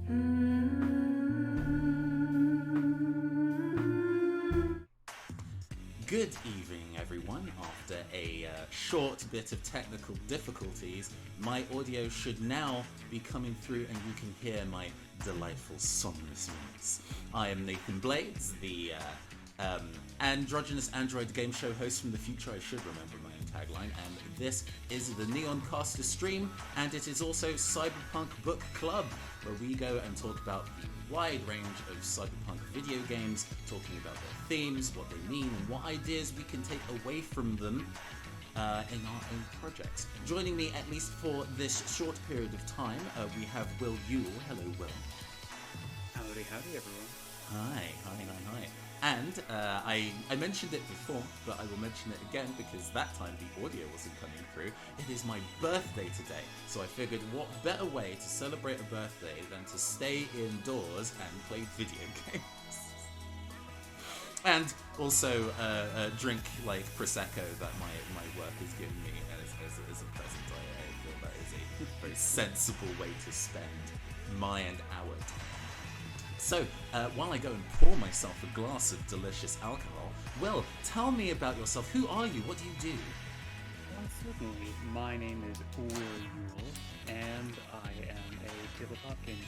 Good evening, everyone. After a short bit of technical difficulties, my audio should now be coming through and you can hear my delightful sonorous voice. I am Nathan Blades, the androgynous android game show host from the future. I should remember my own tagline. And this is the Neon Caster stream, and it is also Cyberpunk Book Club, where we go and talk about the wide range of cyberpunk video games, talking about their themes, what they mean, and what ideas we can take away from them in our own projects. Joining me, at least for this short period of time, we have Will Yule. Hello, Will. Howdy, everyone. Hi. And I mentioned it before, but I will mention it again because that time the audio wasn't coming through. It is my birthday today, so I figured what better way to celebrate a birthday than to stay indoors and play video games. And also drink like Prosecco that my work has given me as a present. I feel that is a very sensible way to spend my and our time. So, while I go and pour myself a glass of delicious alcohol, Will, tell me about yourself. Who are you? What do you do? Well, certainly. My name is Will Yule, and I am a tabletop game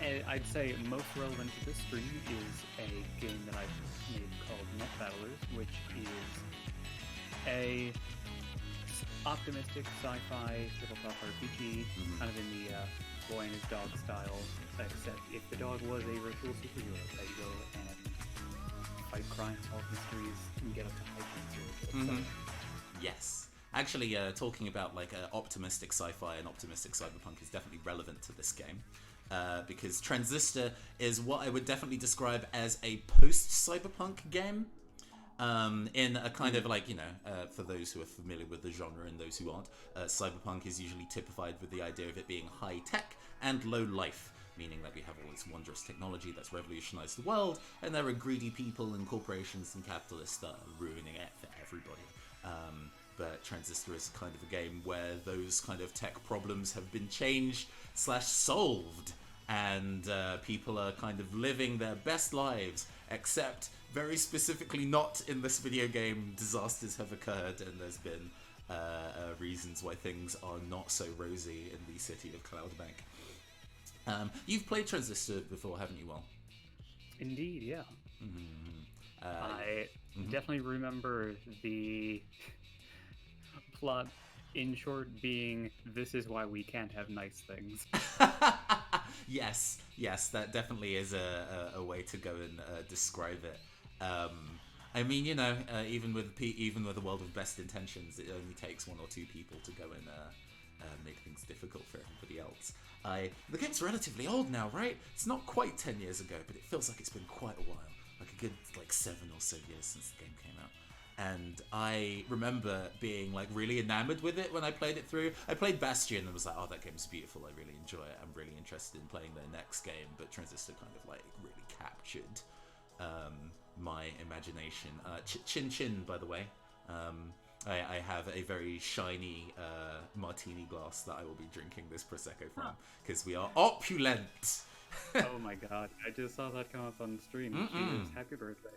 developer. I'd say most relevant to this stream is a game that I've made called Net Battlers, which is a optimistic sci-fi tabletop RPG, kind of in the boy and his dog style, except if the dog was a virtual superhero, they go and fight crime, solve mysteries, and get up to high points. Yes. Actually, talking about like optimistic sci-fi and optimistic cyberpunk is definitely relevant to this game. Because Transistor is what I would definitely describe as a post-cyberpunk game. In a kind of like, for those who are familiar with the genre and those who aren't, cyberpunk is usually typified with the idea of it being high tech and low life, meaning that we have all this wondrous technology that's revolutionized the world, and there are greedy people and corporations and capitalists that are ruining it for everybody. But Transistor is kind of a game where those kind of tech problems have been changed / solved, and people are kind of living their best lives, except very specifically not in this video game. Disasters have occurred, and there's been reasons why things are not so rosy in the city of Cloudbank. You've played Transistor before, haven't you, Will? Indeed, yeah. I definitely remember the plot, in short, being this is why we can't have nice things. Yes, that definitely is a way to go and describe it. I mean, even with a world of best intentions, it only takes one or two people to go and make things difficult for everybody else. The game's relatively old now, right? It's not quite 10 years ago, but it feels like it's been quite a while. Like a good 7 or so years since the game came out. And I remember being like really enamored with it when I played it through. I played Bastion and was like, oh, that game's beautiful. I really enjoy it. I'm really interested in playing their next game. But Transistor kind of like really captured my imagination. Chin Chin, by the way. I have a very shiny martini glass that I will be drinking this Prosecco from because we are opulent. Oh my god, I just saw that come up on the stream. Cheers, happy birthday.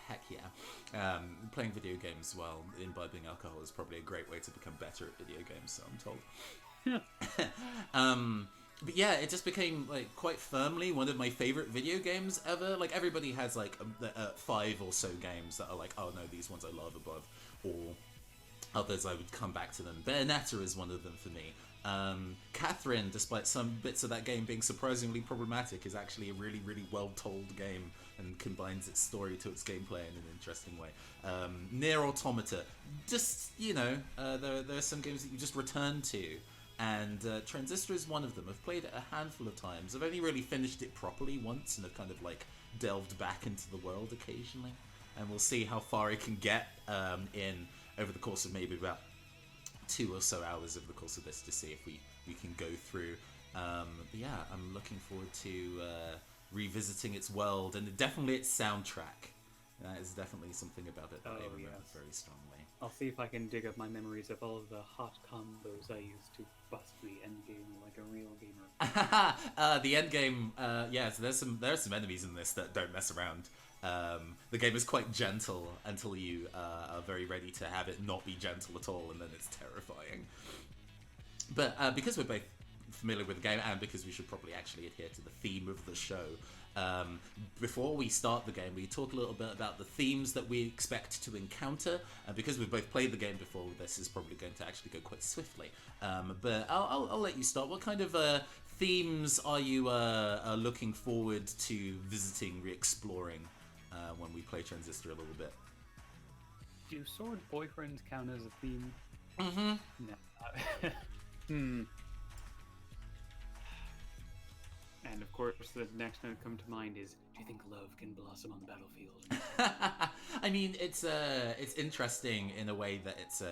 Heck yeah. Playing video games while imbibing alcohol is probably a great way to become better at video games, so I'm told. But yeah, it just became like quite firmly one of my favorite video games ever. Like everybody has like 5 or so games that are like, oh no, these ones I love above all others. I would come back to them. Bayonetta is one of them for me. Catherine, despite some bits of that game being surprisingly problematic, is actually a really, really well-told game and combines its story to its gameplay in an interesting way. Nier Automata, just, there are some games that you just return to, and Transistor is one of them. I've played it a handful of times. I've only really finished it properly once, and I've kind of like delved back into the world occasionally, and we'll see how far I can get in over the course of maybe about 2 or so hours over the course of this to see if we can go through. But yeah, I'm looking forward to revisiting its world and definitely its soundtrack. That is definitely something about it that I remember yes. very strongly. I'll see if I can dig up my memories of all of the hot combos I used to bust the endgame like a real gamer. The end game, yeah. So there are some enemies in this that don't mess around. The game is quite gentle until you are very ready to have it not be gentle at all, and then it's terrifying. But because we're both familiar with the game, and because we should probably actually adhere to the theme of the show, before we start the game, we talk a little bit about the themes that we expect to encounter. And because we've both played the game before, this is probably going to actually go quite swiftly. But I'll let you start. What kind of themes are you looking forward to visiting, re-exploring when we play Transistor a little bit? Do sword boyfriends count as a theme? Mm-hmm. No. And of course, the next note come to mind is, do you think love can blossom on the battlefield? I mean, it's interesting in a way that it's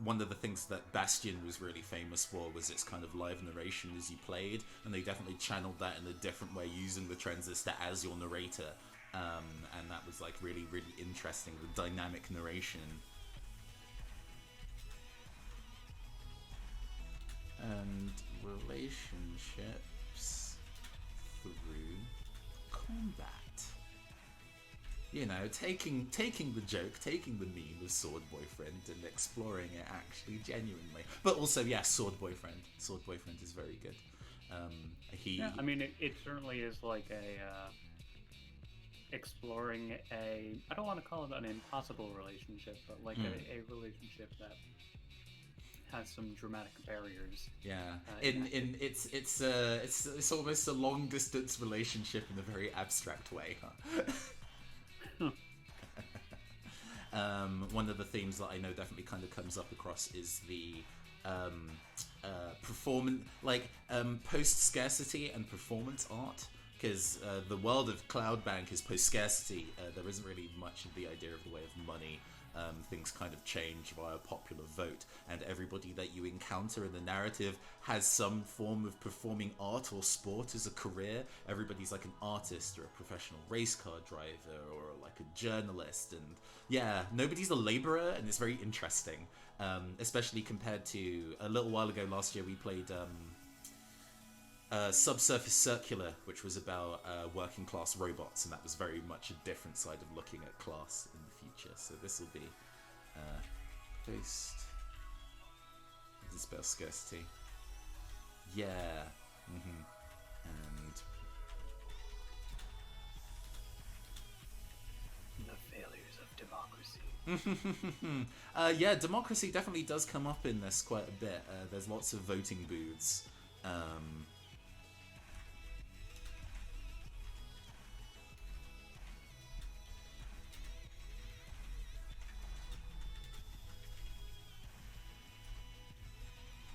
one of the things that Bastion was really famous for was its kind of live narration as you played, and they definitely channeled that in a different way using the Transistor as your narrator, and that was like really, really interesting, the dynamic narration. And relationships through combat. You know, taking the joke, taking the meme of sword boyfriend and exploring it actually genuinely. But also, yeah, sword boyfriend. Sword boyfriend is very good. Yeah, I mean, it certainly is like a exploring a. I don't want to call it an impossible relationship, but like a relationship that has some dramatic barriers. Yeah, it's almost a long distance relationship in a very abstract way, huh? One of the themes that I know definitely kind of comes up across is the performance, like post scarcity and performance art. Because the world of Cloudbank is post scarcity. There isn't really much of the idea of the way of money. Things kind of change via popular vote, and everybody that you encounter in the narrative has some form of performing art or sport as a career. Everybody's like an artist or a professional race car driver or like a journalist, and yeah, nobody's a laborer, and it's very interesting, especially compared to a little while ago last year we played Subsurface Circular, which was about working class robots, and that was very much a different side of looking at class in the future. So this will be post. Is it spell scarcity? Yeah. And The failures of democracy. yeah, democracy definitely does come up in this quite a bit. There's lots of voting booths.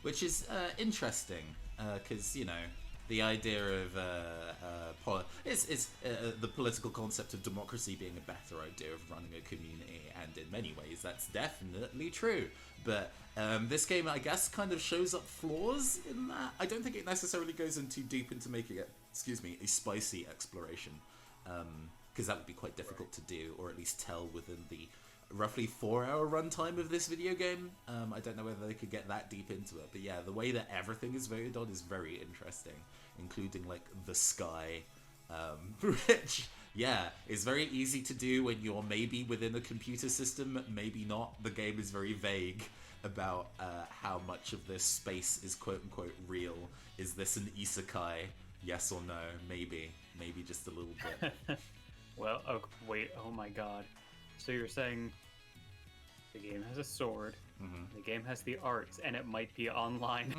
Which is interesting, because, you know, the idea of the political concept of democracy being a better idea of running a community, and in many ways that's definitely true. But this game, I guess, kind of shows up flaws in that. I don't think it necessarily goes in too deep into making it, a spicy exploration, because that would be quite difficult to do, or at least tell within the roughly 4-hour runtime of this video game. I don't know whether they could get that deep into it, but yeah, the way that everything is voted on is very interesting, including like the sky, which, yeah, is very easy to do when you're maybe within a computer system, maybe not. The game is very vague about how much of this space is quote-unquote real. Is this an isekai? Yes or no? Maybe just a little bit. Well, wait, oh my god. So you're saying the game has a sword, the game has the arts, and it might be online.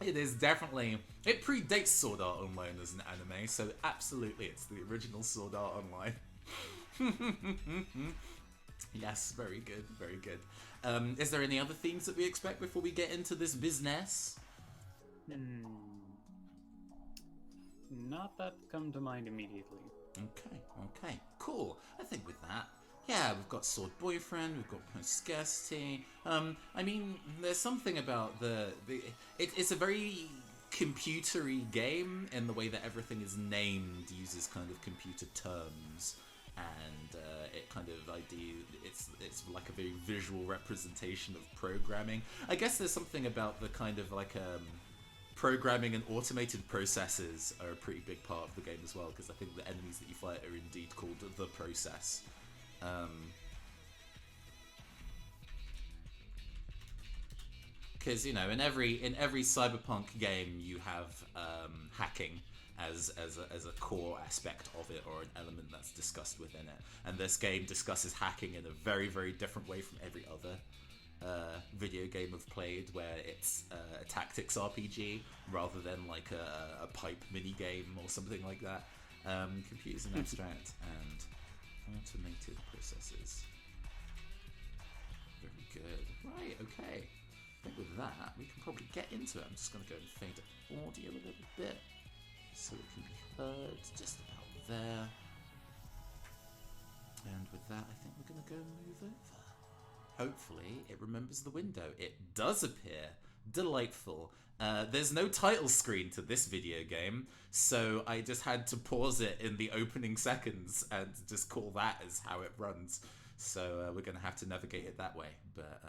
It is definitely... It predates Sword Art Online as an anime, so absolutely it's the original Sword Art Online. Yes, very good, very good. Is there any other themes that we expect before we get into this business? Not that come to mind immediately. Okay, cool. I think with that, yeah, we've got Sword Boyfriend, we've got Post-Scarcity. I mean, there's something about it's a very computery game in the way that everything is named, uses kind of computer terms, and it kind of it's like a very visual representation of programming. I guess there's something about the kind of like programming and automated processes are a pretty big part of the game as well, because I think the enemies that you fight are indeed called the process. Because in every cyberpunk game you have hacking as a core aspect of it, or an element that's discussed within it, and this game discusses hacking in a very, very different way from every other video game I've played, where it's a tactics RPG rather than like a pipe mini game or something like that. Computers and abstract and automated processes. Very good. Right, okay. I think with that, we can probably get into it. I'm just going to go and fade the audio a little bit so it can be heard just about there. And with that, I think we're going to go move over. Hopefully, it remembers the window. It does appear. Delightful. There's no title screen to this video game, so I just had to pause it in the opening seconds and just call that as how it runs. So we're going to have to navigate it that way, but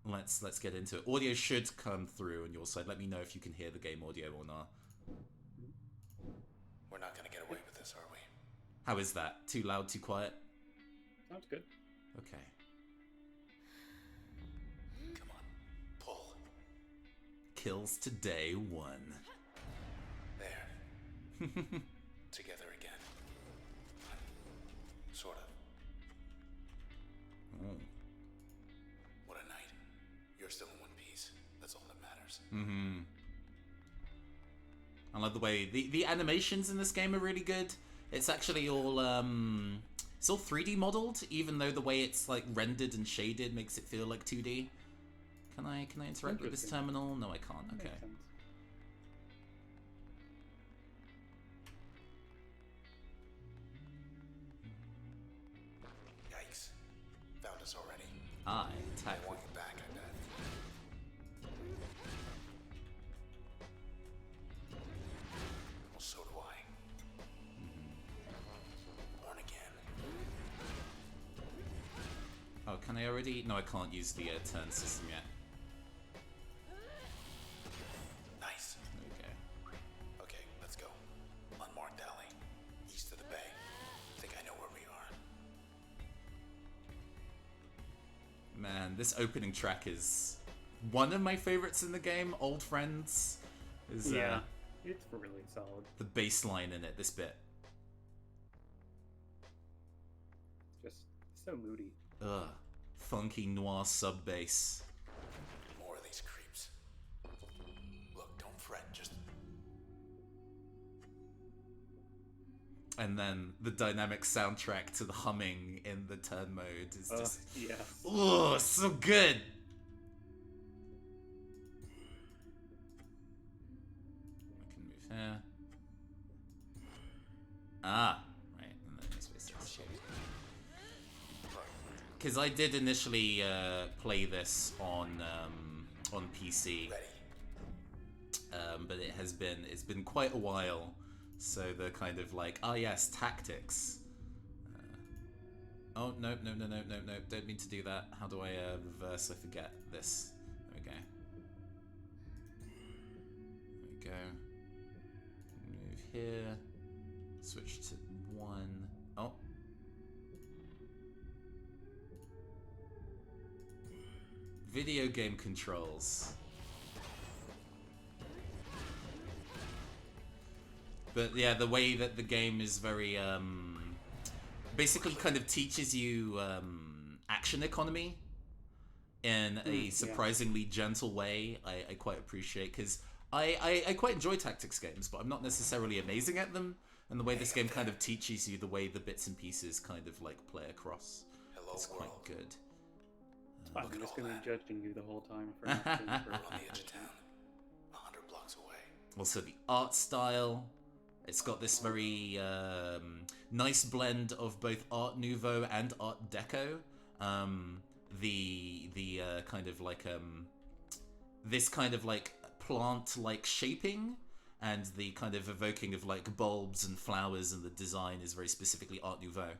let's get into it. Audio should come through on your side. Let me know if you can hear the game audio or not. We're not going to get away with this, are we? How is that? Too loud, too quiet? Sounds good. Okay. Come on, pull. Kills to day 1. There. Together again. Sort of. Oh. What a night. You're still in one piece. That's all that matters. Mm-hmm. I love the way the animations in this game are really good. It's actually all it's all 3D modeled, even though the way it's like rendered and shaded makes it feel like 2D. Can I interact with this terminal? No, I can't. Okay. Yikes. Found us already. I attack. I want you back, I bet. Well, so do I. Born again. Oh, can I already? No, I can't use the turn system yet. Nice. Okay. Okay, let's go. Unmarked alley. East of the bay. Think I know where we are. Man, this opening track is one of my favorites in the game. Old Friends is Yeah, it's really solid. the bass line in it, this bit. Just so moody. Ugh. Funky noir sub bass. More of these creeps. Look, don't fret, just... And then the dynamic soundtrack to the humming in the turn mode is just... Yeah. Oh, so good! I can move here. Ah, right. And then this way. Because I did initially play this on PC, but it's been quite a while. So the kind of like, oh yes, tactics. Oh, no, don't mean to do that. How do I reverse? I forget this. There we go. There we go. Move here. Switch to 1. Oh. Video game controls. But yeah, the way that the game is very, basically kind of teaches you action economy in a surprisingly gentle way. I quite appreciate, because I quite enjoy tactics games, but I'm not necessarily amazing at them. And the way this game kind of teaches you the way the bits and pieces kind of like play across is quite good. I'm just going to be judging you the whole time for not being We're on the edge of town. 100 blocks away. Also the art style. It's got this very nice blend of both Art Nouveau and Art Deco. The kind of like this kind of like plant-like shaping and the kind of evoking of like bulbs and flowers, and the design is very specifically Art Nouveau.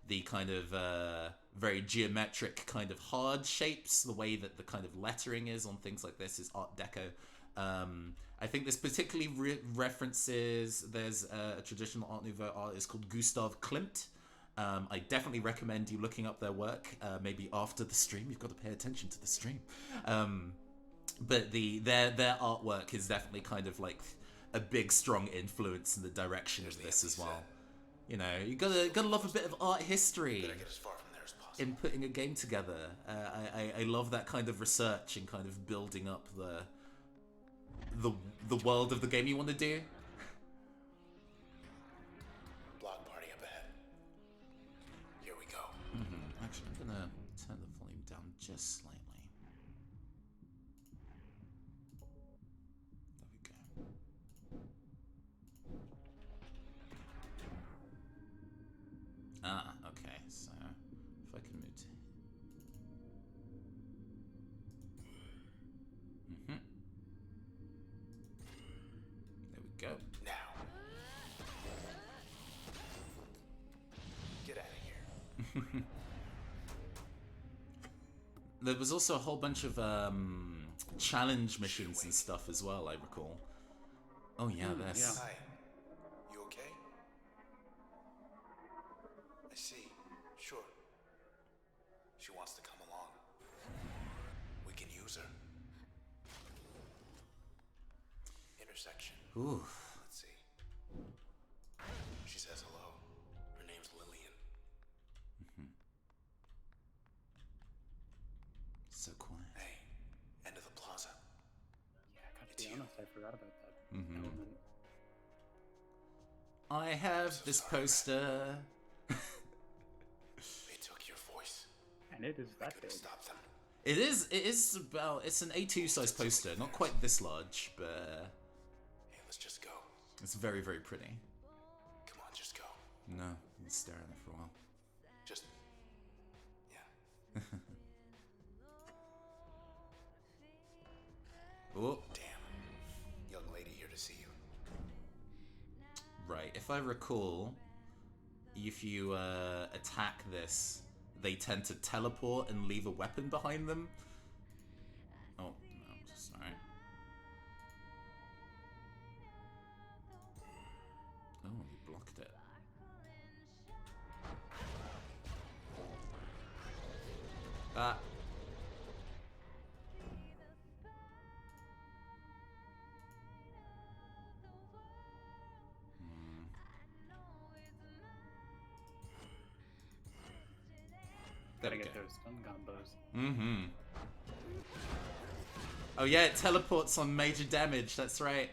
The kind of very geometric kind of hard shapes, the way that the kind of lettering is on things like this is Art Deco. I think this particularly references, there's a traditional Art Nouveau artist called Gustav Klimt. I definitely recommend you looking up their work, maybe after the stream. You've got to pay attention to the stream. But their artwork is definitely kind of like a big, strong influence in the direction of this as well. You know, you gotta love a bit of art history Get as far from there as possible. in putting a game together. I love that kind of research and kind of building up the world of the game you want to do. Block party up ahead. Here we go. Actually, I'm gonna turn the volume down just slightly. There we go. Ah, okay, so if I can move to... There we go. Now. Get out of here. There was also a whole bunch of challenge missions and stuff as well, I recall. Oh yeah, there's... yeah. Hi. You okay? I see. Sure. She wants to come along. We can use her. Intersection. Ooh. Let's see. She says hello. Her name's Lillian. So quiet. Hey, end of the plaza. Yeah, I gotta It's be you. honest, I forgot about that element. I have this poster. They took your voice. And it is I that couldn't big. stop them. It is about, it's an A2 size poster, not quite this large, but Hey, let's just go. it's very, very pretty. Come on, just go. No, you stare at it for a while. Just. Yeah. Oh, Damn. Young lady here to see you. right. If I recall, if you attack this, they tend to teleport and leave a weapon behind them. Oh, no, I'm so sorry. Oh, you blocked it. Ah. There Gotta we get go. those stun combos. Mm-hmm. Oh yeah, it teleports on major damage, that's right.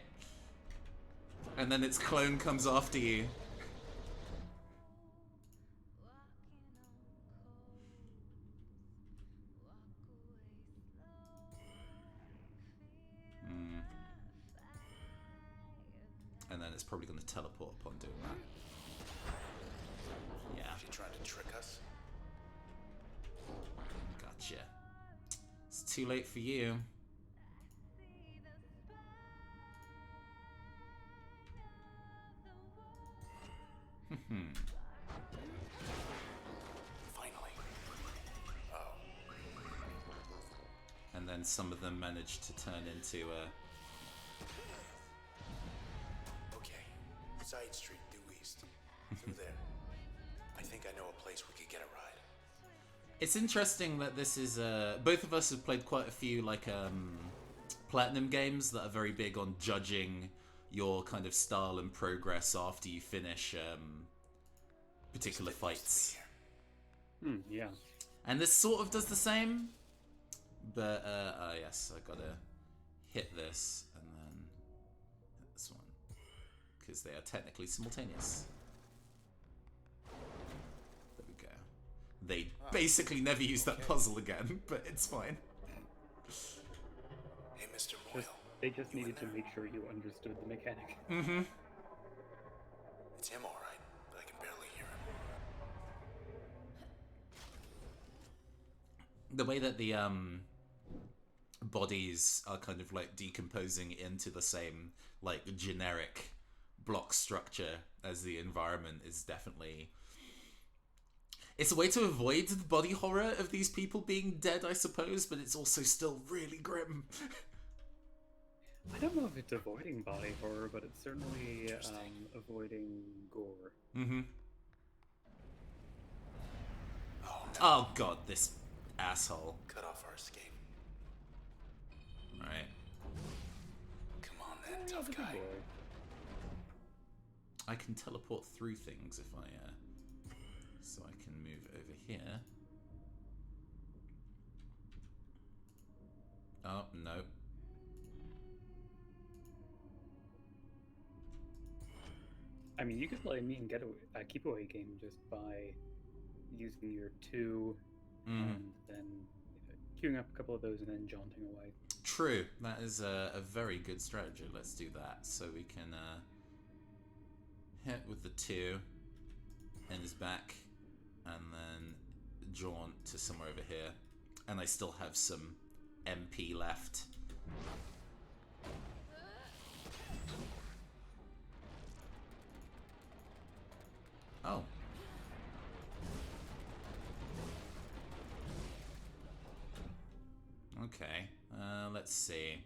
And then its clone comes after you. And then it's probably going to teleport upon doing that. Yeah, She trying to trick us? gotcha. It's too late for you. Finally. Oh. And then some of them manage to turn into Okay. Side street due east. Through there. I think I know a place we could get a ride. It's interesting that this is both of us have played quite a few like platinum games that are very big on judging your kind of style and progress after you finish particular fights. Yeah. And this sort of does the same, but yes, I gotta hit this and then hit this one because they are technically simultaneous. There we go. They basically never use that puzzle again, but it's fine. Hey, Mr. Moyle. They just needed to make sure you understood the mechanic. It's him, all right, but I can barely hear him. The way that bodies are kind of like decomposing into the same like generic block structure as the environment is definitely... It's a way to avoid the body horror of these people being dead, I suppose, but it's also still really grim. I don't know if it's avoiding body horror, but it's certainly avoiding gore. Mm-hmm. Oh, no. Oh god, this asshole. Cut off our escape. Right. Come on then, Yeah, tough the big guy. boy. I can teleport through things if I, so I can move over here. Oh, no. I mean, you could play me and get a keep away game just by using your 2 and then queuing up a couple of those and then jaunting away. True. That is a very good strategy. Let's do that. So we can hit with the 2 in his back and then jaunt to somewhere over here. And I still have some MP left. Oh. Okay. Let's see.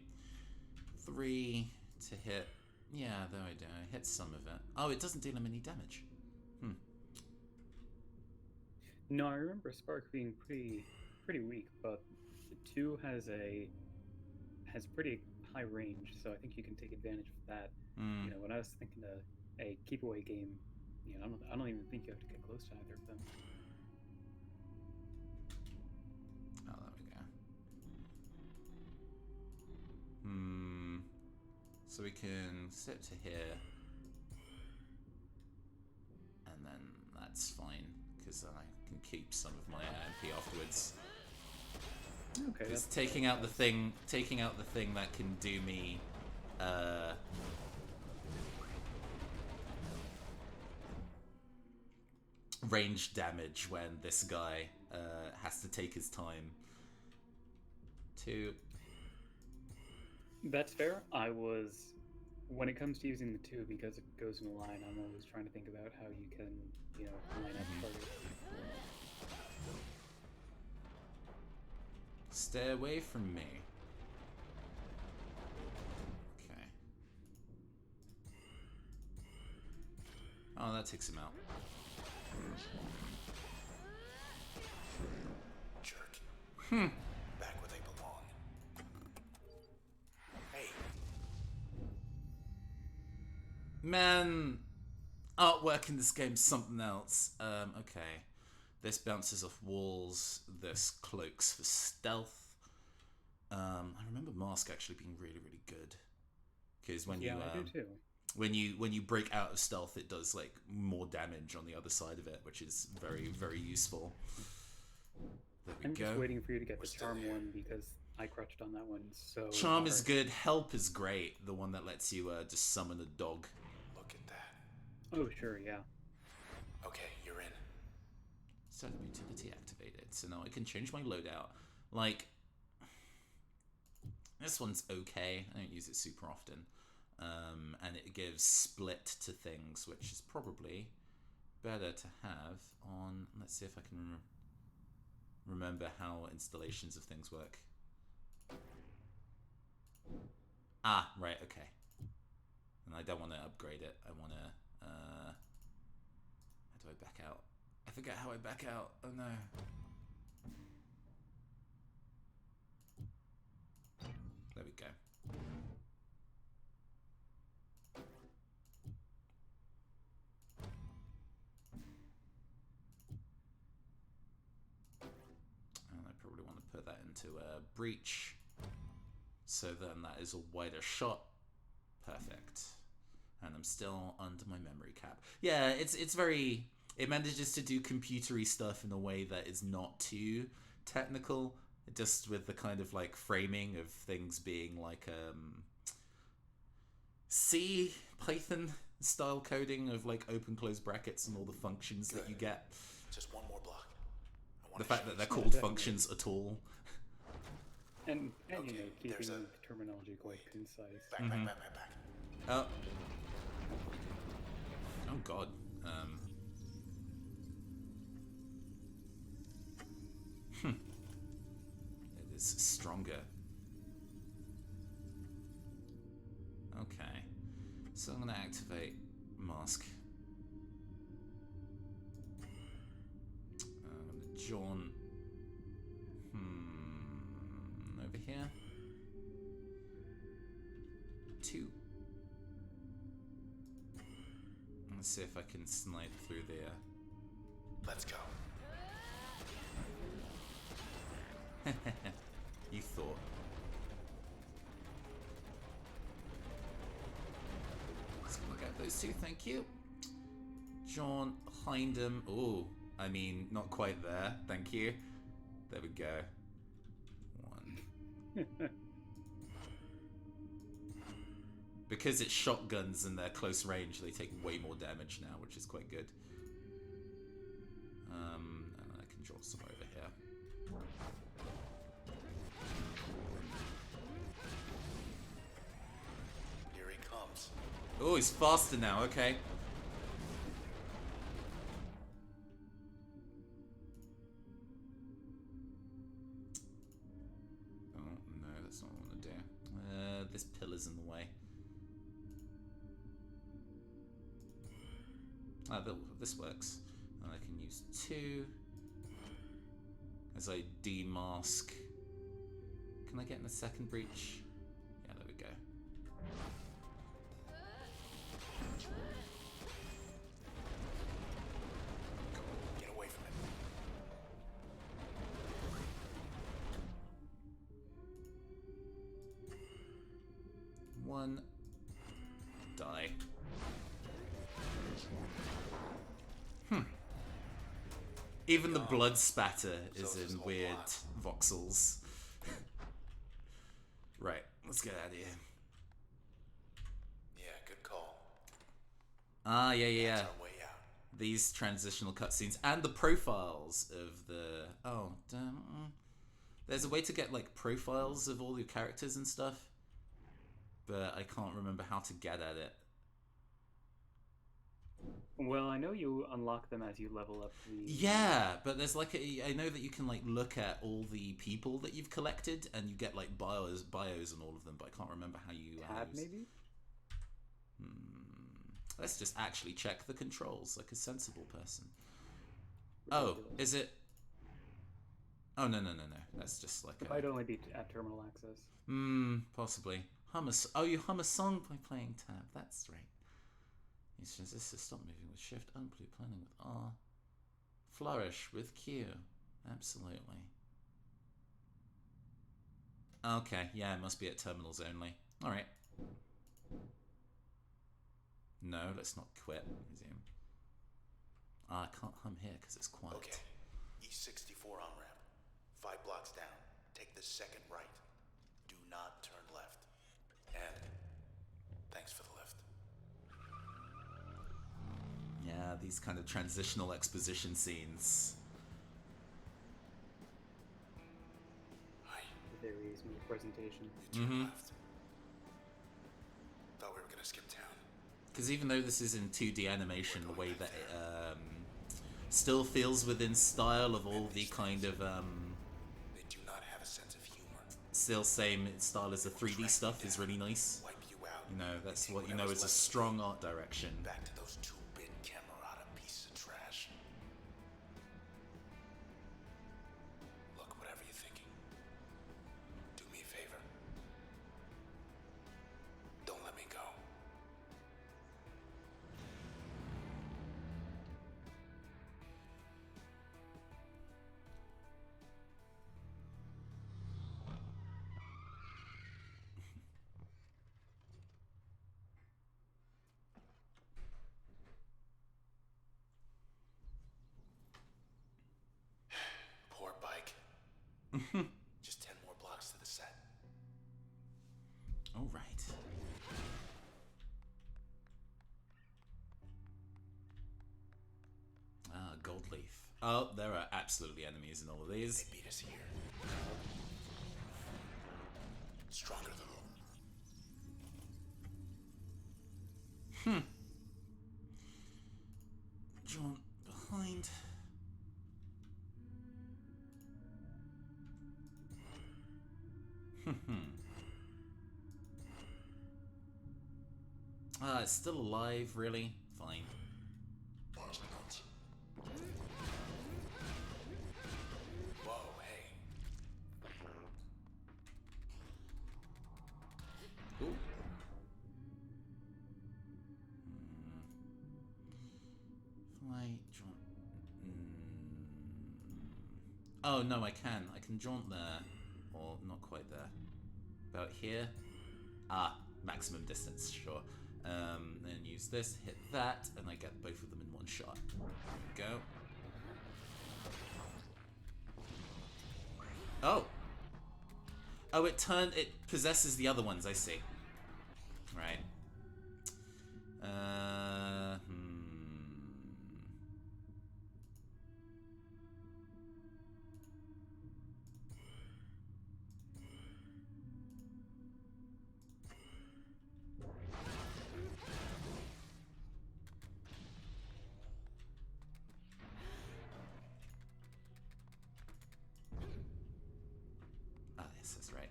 3 to hit. Yeah, there I do. I hit some of it. Oh, it doesn't deal him any damage. No, I remember Spark being pretty weak, but the 2 has pretty high range, so I think you can take advantage of that. You know, when I was thinking a keep away game, you know, I don't even think you have to get close to either of them. Oh, there we go. So we can sit to here. And then that's fine, because then I can keep some of my MP afterwards. Okay. It's taking out the thing that can do me range damage when this guy has to take his time to... That's fair. When it comes to using the 2, because it goes in a line, I'm always trying to think about how you can, you know, line up targets. Stay away from me. Okay. Oh, that takes him out. Jerk. Back where they belong. Hey, Man, artwork in this game's something else. Okay. This bounces off walls. This cloaks for stealth. I remember Mask actually being really, really good. Because when I do too. when you break out of stealth, it does like more damage on the other side of it, which is very, very useful. There we I'm go. just waiting for you to get the still charm here. one because I crutched on that one so Charm is hard. good. Help is great. The one that lets you just summon a dog. look at that. Oh, sure, yeah. Okay, you're in. Set of utility activated. So now I can change my loadout. Like, this one's okay. I don't use it super often. And it gives split to things, which is probably better to have on... Let's see if I can remember how installations of things work. Ah, right, okay. And I don't want to upgrade it. I want to... how do I back out? I forget how I back out. Oh no. There we go. And I probably want to put that into a breach. So then that is a wider shot. Perfect. And I'm still under my memory cap. Yeah, it's very... It manages to do computery stuff in a way that is not too technical, just with the kind of like framing of things being like C, Python style coding of like open close brackets and all the functions that you get. Just one more block. I The want fact to that they're Yeah, called definitely. functions at all. And Okay, you know, there's keeping a- the terminology quite concise. Back. Oh. Oh god. It is stronger. Okay. So I'm gonna activate mask. John. Over here. 2. Let's see if I can slide through there. Let's go. You thought. Just gonna get those 2, thank you. John, Hindem. Oh, I mean, not quite there. Thank you. There we go. 1. Because it's shotguns and they're close range, they take way more damage now, which is quite good. And I can draw some over here. Here he comes. Oh, he's faster now, okay. Oh, no, that's not what I want to do. This pillar's in the way. Ah, this works. And I can use 2 as I demask. Can I get in the second breach? Yeah, there we go. Get away from it. 1. Die. Even the blood spatter is in weird voxels. Right, let's get out of here. Yeah, good call. Ah, yeah. That's our way out. These transitional cutscenes and the profiles of the... Oh, damn. There's a way to get, like, profiles of all your characters and stuff. But I can't remember how to get at it. Well, I know you unlock them as you level up the... Yeah, but there's like I know that you can like look at all the people that you've collected and you get like bios and all of them, but I can't remember how you Tab, maybe? Let's just actually check the controls like a sensible person. Oh, is it? Oh, no. That's just like It might only be at terminal access. Possibly. Oh, you hum a song by playing tab. That's right. Use Transistor, stop moving with shift, unblue, planning with R. Flourish with Q. Absolutely. Okay, yeah, it must be at terminals only. Alright. No, let's not quit. Resume. I can't hum here because it's quiet. Okay. E64 on ramp. 5 blocks down. Take the second right. Do not turn left. And thanks for the lift. Yeah, these kind of transitional exposition scenes. Hi. Very smooth presentation. You turn left. Thought we were gonna skip town. Because even though this is in 2D animation, the way that it still feels within style of all the kind of They do not have a sense of humor. still same style as the 3D stuff is really nice. Wipe you out. You know, that's and what take you know whatever's is a left. strong art direction. Back to those 2-bit Camerata pieces of trash. Look, whatever you're thinking, do me a favor. Don't let me go. Poor bike. Just 10 more blocks to the set. All right. Ah, gold leaf. Oh, there are absolutely enemies in all of They these. beat us here. Jaunt behind. It's still alive, really? Fine. Whoa, hey. Ooh. Fly, jaunt. Oh, no, I can. I can jaunt there. Or not quite there. About here. Ah, maximum distance, sure. Then use this, hit that, and I get both of them in one shot. There we go. Oh! Oh, it possesses the other ones, I see. Right. Ah, yes, that's right.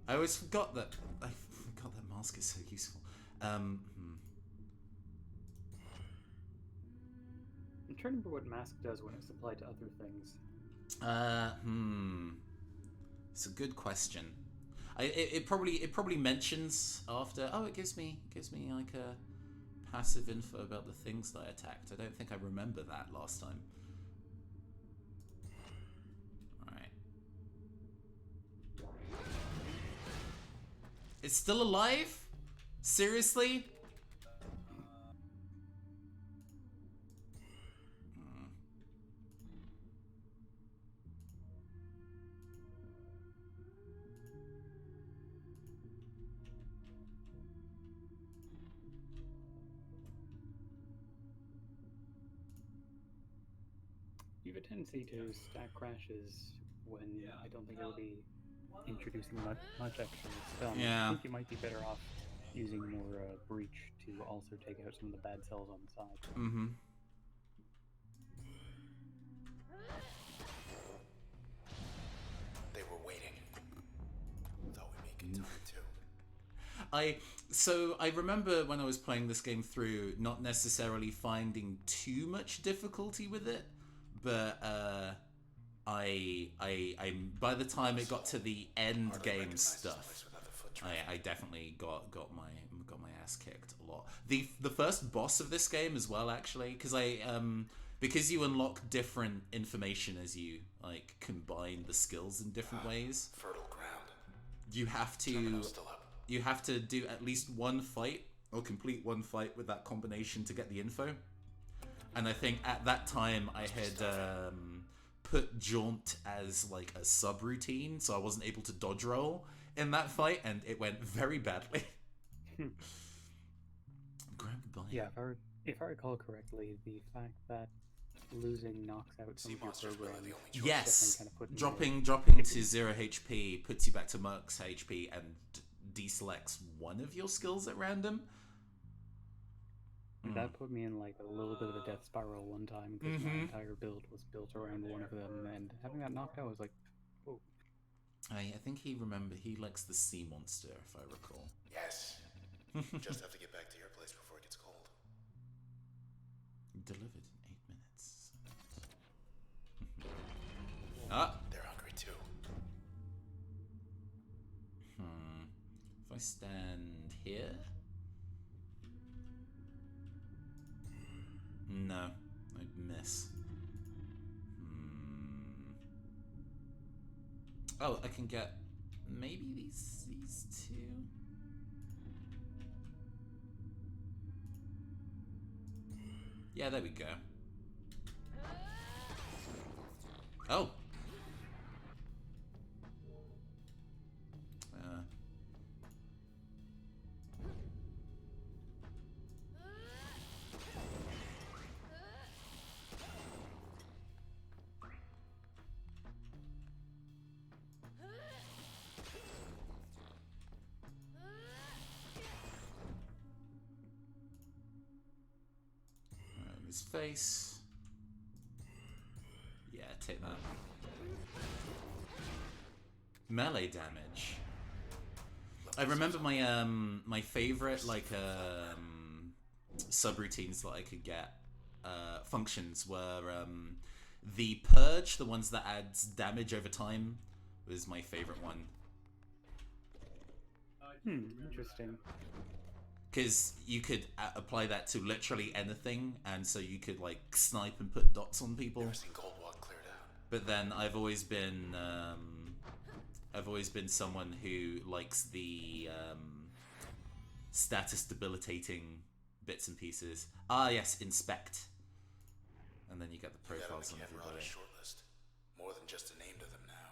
I always forgot that. I forgot that mask is so useful. I'm trying to remember what mask does when it's applied to other things. It's a good question. It probably mentions after. Oh, it gives me like a passive info about the things that I attacked. I don't think I remember that last time. Alright. It's still alive? Seriously? You have a tendency to stack crashes when I don't think it'll be introducing much extra spell. Yeah. I think you might be better off using more breach to also take out some of the bad cells on the side. Mm-hmm. They were waiting. Thought we'd make it time too. I remember when I was playing this game through, not necessarily finding too much difficulty with it, but I by the time it got to the end game stuff, I definitely got my ass kicked a lot. The first boss of this game as well, actually, because you unlock different information as you like combine the skills in different ways. Fertile ground. You have to do at least one fight or complete one fight with that combination to get the info. And I think at that time I had put Jaunt as like a subroutine, so I wasn't able to dodge roll in that fight, and it went very badly. Grab the body. Yeah, if I recall correctly, the fact that losing knocks out some of your program. Yes, kind of put dropping to 0 HP puts you back to max HP and deselects one of your skills at random. That put me in like a little bit of a death spiral one time because my entire build was built around one of them, and having that knocked out was like, whoa. I think he likes the sea monster, if I recall. Yes. Just have to get back to your place before it gets cold. Delivered in 8 minutes. Ah! They're hungry too. If I stand here? No, I'd miss. Oh, I can get maybe these two. Yeah, there we go. Oh. his face. Yeah, take that. Melee damage. I remember my my favorite subroutines that I could get functions were the purge, the ones that adds damage over time, was my favorite one. Interesting. Because you could apply that to literally anything, and so you could like snipe and put dots on people. Never seen Goldwalk cleared out. But then I've always been someone who likes the status debilitating bits and pieces. Ah, yes, inspect, and then you get the profiles on everybody. A short list. More than just a name to them now.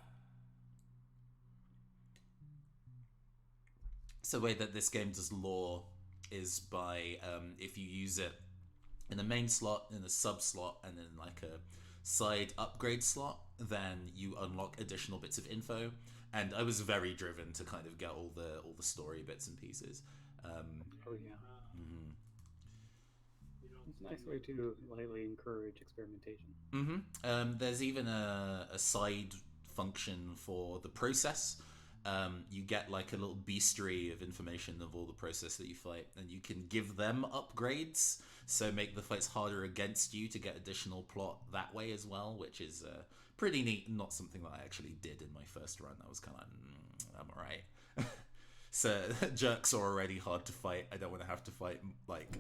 So the way that this game does lore is by if you use it in a main slot, in a sub slot, and in like a side upgrade slot, then you unlock additional bits of info. And I was very driven to kind of get all the story bits and pieces. Oh yeah. It's a nice way to lightly encourage experimentation. There's even a side function for the process. You get like a little bestiary of information of all the process that you fight, and you can give them upgrades, so make the fights harder against you to get additional plot that way as well, which is pretty neat, and not something that I actually did in my first run. I was kind of like, I'm alright. So jerks are already hard to fight. I don't want to have to fight like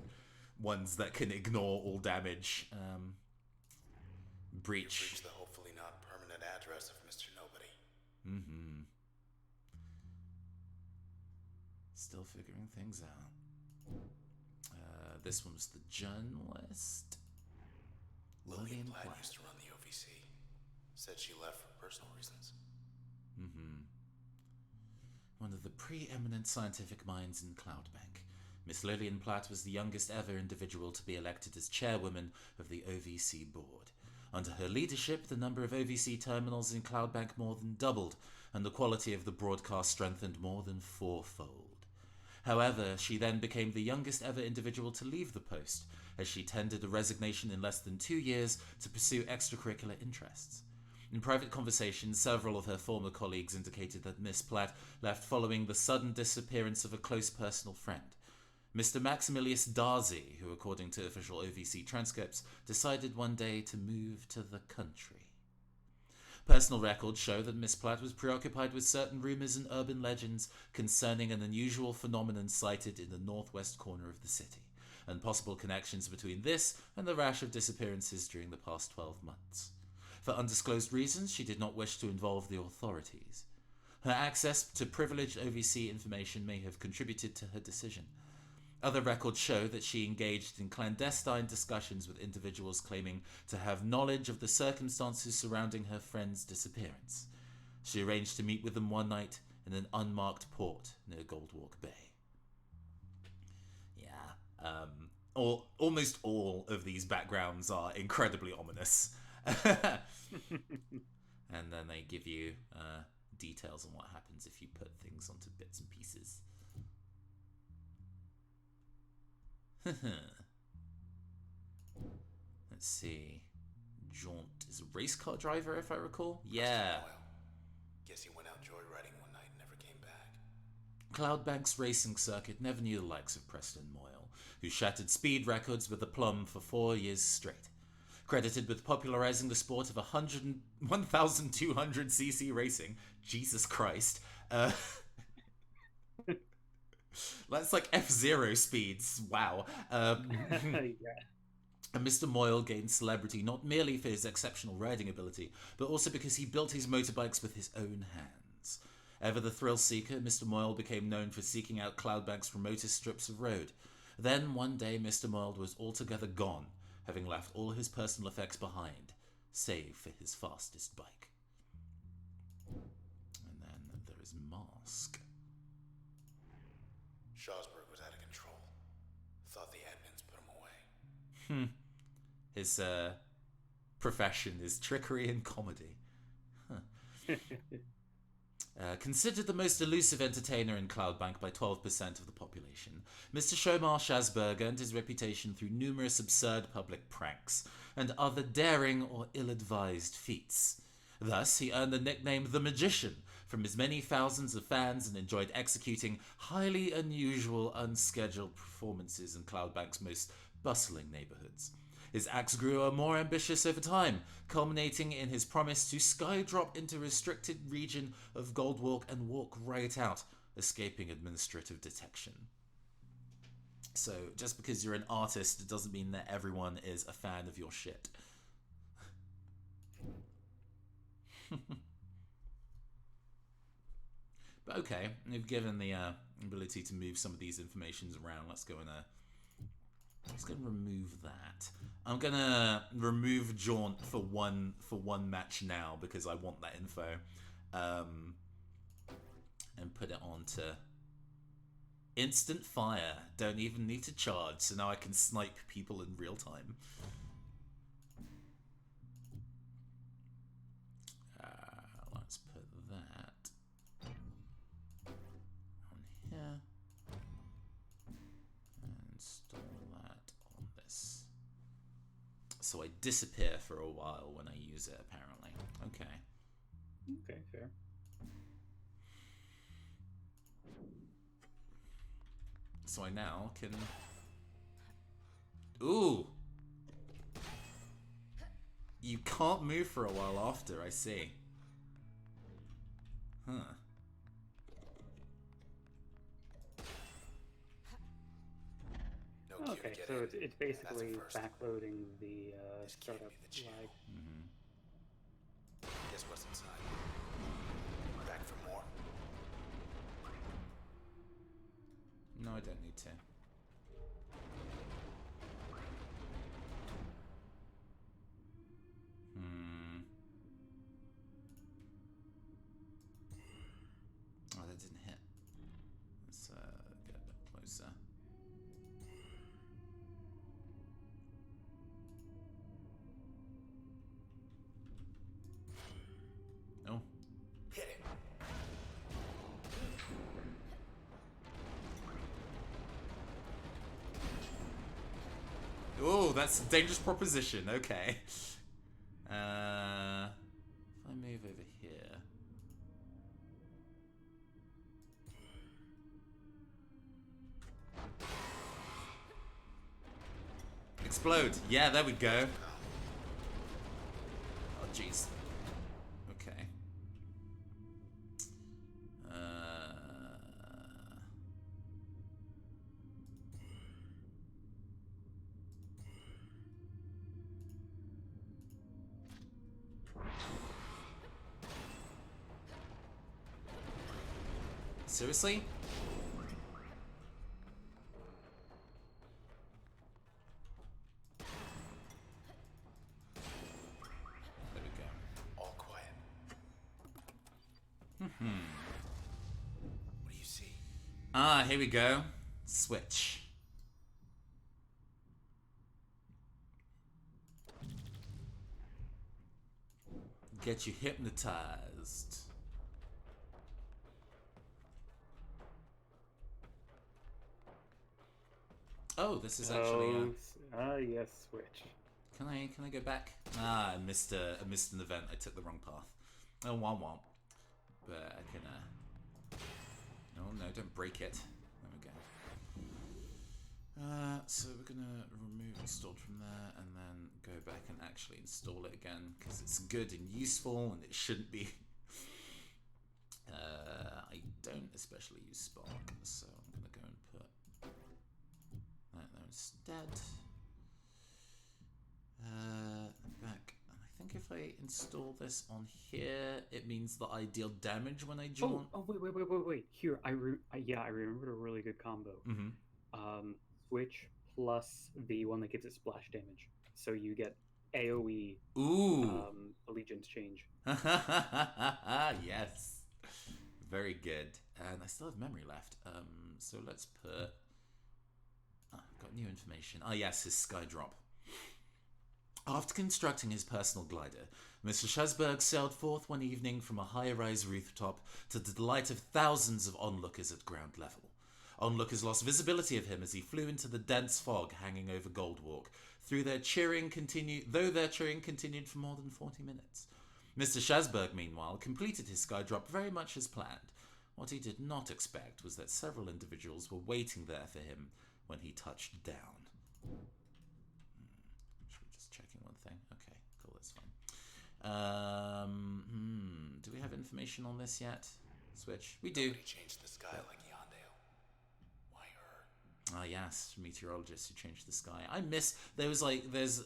ones that can ignore all damage. Breach. You've reached the hopefully not permanent address of Mr. Nobody. Still figuring things out. This one's the journalist. Lillian Platt used to run the OVC. Said she left for personal reasons. One of the preeminent scientific minds in Cloudbank, Miss Lillian Platt was the youngest ever individual to be elected as chairwoman of the OVC board. Under her leadership, the number of OVC terminals in Cloudbank more than doubled, and the quality of the broadcast strengthened more than fourfold. However, she then became the youngest ever individual to leave the post, as she tendered a resignation in less than 2 years to pursue extracurricular interests. In private conversations, several of her former colleagues indicated that Miss Platt left following the sudden disappearance of a close personal friend, Mr. Maximilius Darcy, who, according to official OVC transcripts, decided one day to move to the country. Personal records show that Miss Platt was preoccupied with certain rumors and urban legends concerning an unusual phenomenon sighted in the northwest corner of the city, and possible connections between this and the rash of disappearances during the past 12 months. For undisclosed reasons, she did not wish to involve the authorities. Her access to privileged OVC information may have contributed to her decision. Other records show that she engaged in clandestine discussions with individuals claiming to have knowledge of the circumstances surrounding her friend's disappearance. She arranged to meet with them one night in an unmarked port near Goldwalk Bay. Yeah, almost all of these backgrounds are incredibly ominous. And then they give you details on what happens if you put things onto bits and pieces. Let's see. Jaunt is a race car driver, if I recall. Yeah. Guess he went out joyriding one night and never came back. Cloudbank's racing circuit never knew the likes of Preston Moyle, who shattered speed records with aplomb for 4 years straight. Credited with popularizing the sport of 1,200cc racing. Jesus Christ. That's like F-Zero speeds. Wow. And Mr. Moyle gained celebrity not merely for his exceptional riding ability, but also because he built his motorbikes with his own hands. Ever the thrill seeker, Mr. Moyle became known for seeking out Cloudbank's remotest strips of road. Then, one day, Mr. Moyle was altogether gone, having left all his personal effects behind, save for his fastest bike. And then there is Mask. Shawsburg was out of control. Thought the admins put him away. His profession is trickery and comedy. Huh. Considered the most elusive entertainer in Cloudbank by 12% of the population, Mr. Shomar Shazberg earned his reputation through numerous absurd public pranks and other daring or ill-advised feats. Thus, he earned the nickname The Magician from his many thousands of fans and enjoyed executing highly unusual, unscheduled performances in Cloudbank's most bustling neighborhoods. His acts grew more ambitious over time, culminating in his promise to skydrop into a restricted region of Goldwalk and walk right out, escaping administrative detection. So, just because you're an artist, it doesn't mean that everyone is a fan of your shit. But okay, we've given the ability to move some of these informations around. Let's go and remove that. I'm gonna remove Jaunt for one match now because I want that info, and put it on to instant fire. Don't even need to charge, so now I can snipe people in real time. Let's put that on here. So I disappear for a while when I use it, apparently. Okay. Okay, fair. So I now can... Ooh! You can't move for a while after, I see. Huh. Okay, so it's basically backloading the startup lag. Guess what's inside? Back for more? No, I don't need to. Oh, that didn't hit. Let's get a bit closer. Oh. Hit it. Oh, that's a dangerous proposition. Okay. If I move over here. Explode. Yeah, there we go. Oh, jeez. Okay. Seriously? There we go. All quiet. What do you see? Ah, here we go. Switch. Get you hypnotized. Oh, this is actually. Yes, switch. Can I go back? Ah, I missed an event. I took the wrong path. Oh, womp. But I can. No, don't break it. There we go. So we're gonna remove installed from there, and then go back and actually install it again because it's good and useful, and it shouldn't be. I don't especially use Spark, so I'm gonna go and put that there instead. Back. I think if I install this on here, it means that I deal damage when I jaunt. Oh, wait. Here, I remembered a really good combo. Switch plus the one that gives it splash damage. So you get AoE allegiance change. Yes. Very good. And I still have memory left. So let's put... I've got new information. Ah, yes, his sky drop. After constructing his personal glider, Mr. Shasberg sailed forth one evening from a high-rise rooftop to the delight of thousands of onlookers at ground level. Onlookers lost visibility of him as he flew into the dense fog hanging over Goldwalk, though their cheering continued for more than 40 minutes. Mr. Shasberg, meanwhile, completed his skydrop very much as planned. What he did not expect was that several individuals were waiting there for him when he touched down. Just checking one thing. Okay, cool, that's fine. Do we have information on this yet? Switch. We do. Nobody changed the sky like Yondale. Why her? Ah, yes, meteorologists who changed the sky. There's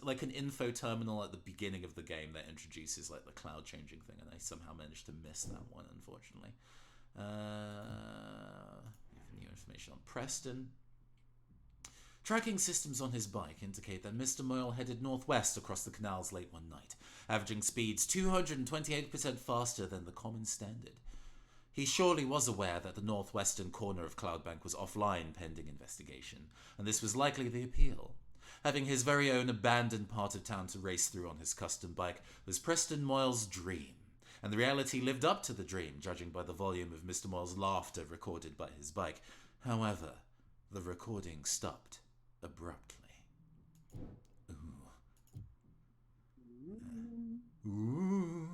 like an info terminal at the beginning of the game that introduces like the cloud changing thing, and I somehow managed to miss that one, unfortunately. We have new information on Preston. Tracking systems on his bike indicate that Mr. Moyle headed northwest across the canals late one night, averaging speeds 228% faster than the common standard. He surely was aware that the northwestern corner of Cloudbank was offline pending investigation, and this was likely the appeal. Having his very own abandoned part of town to race through on his custom bike was Preston Moyle's dream, and the reality lived up to the dream, judging by the volume of Mr. Moyle's laughter recorded by his bike. However, the recording stopped abruptly. Ooh. Ooh.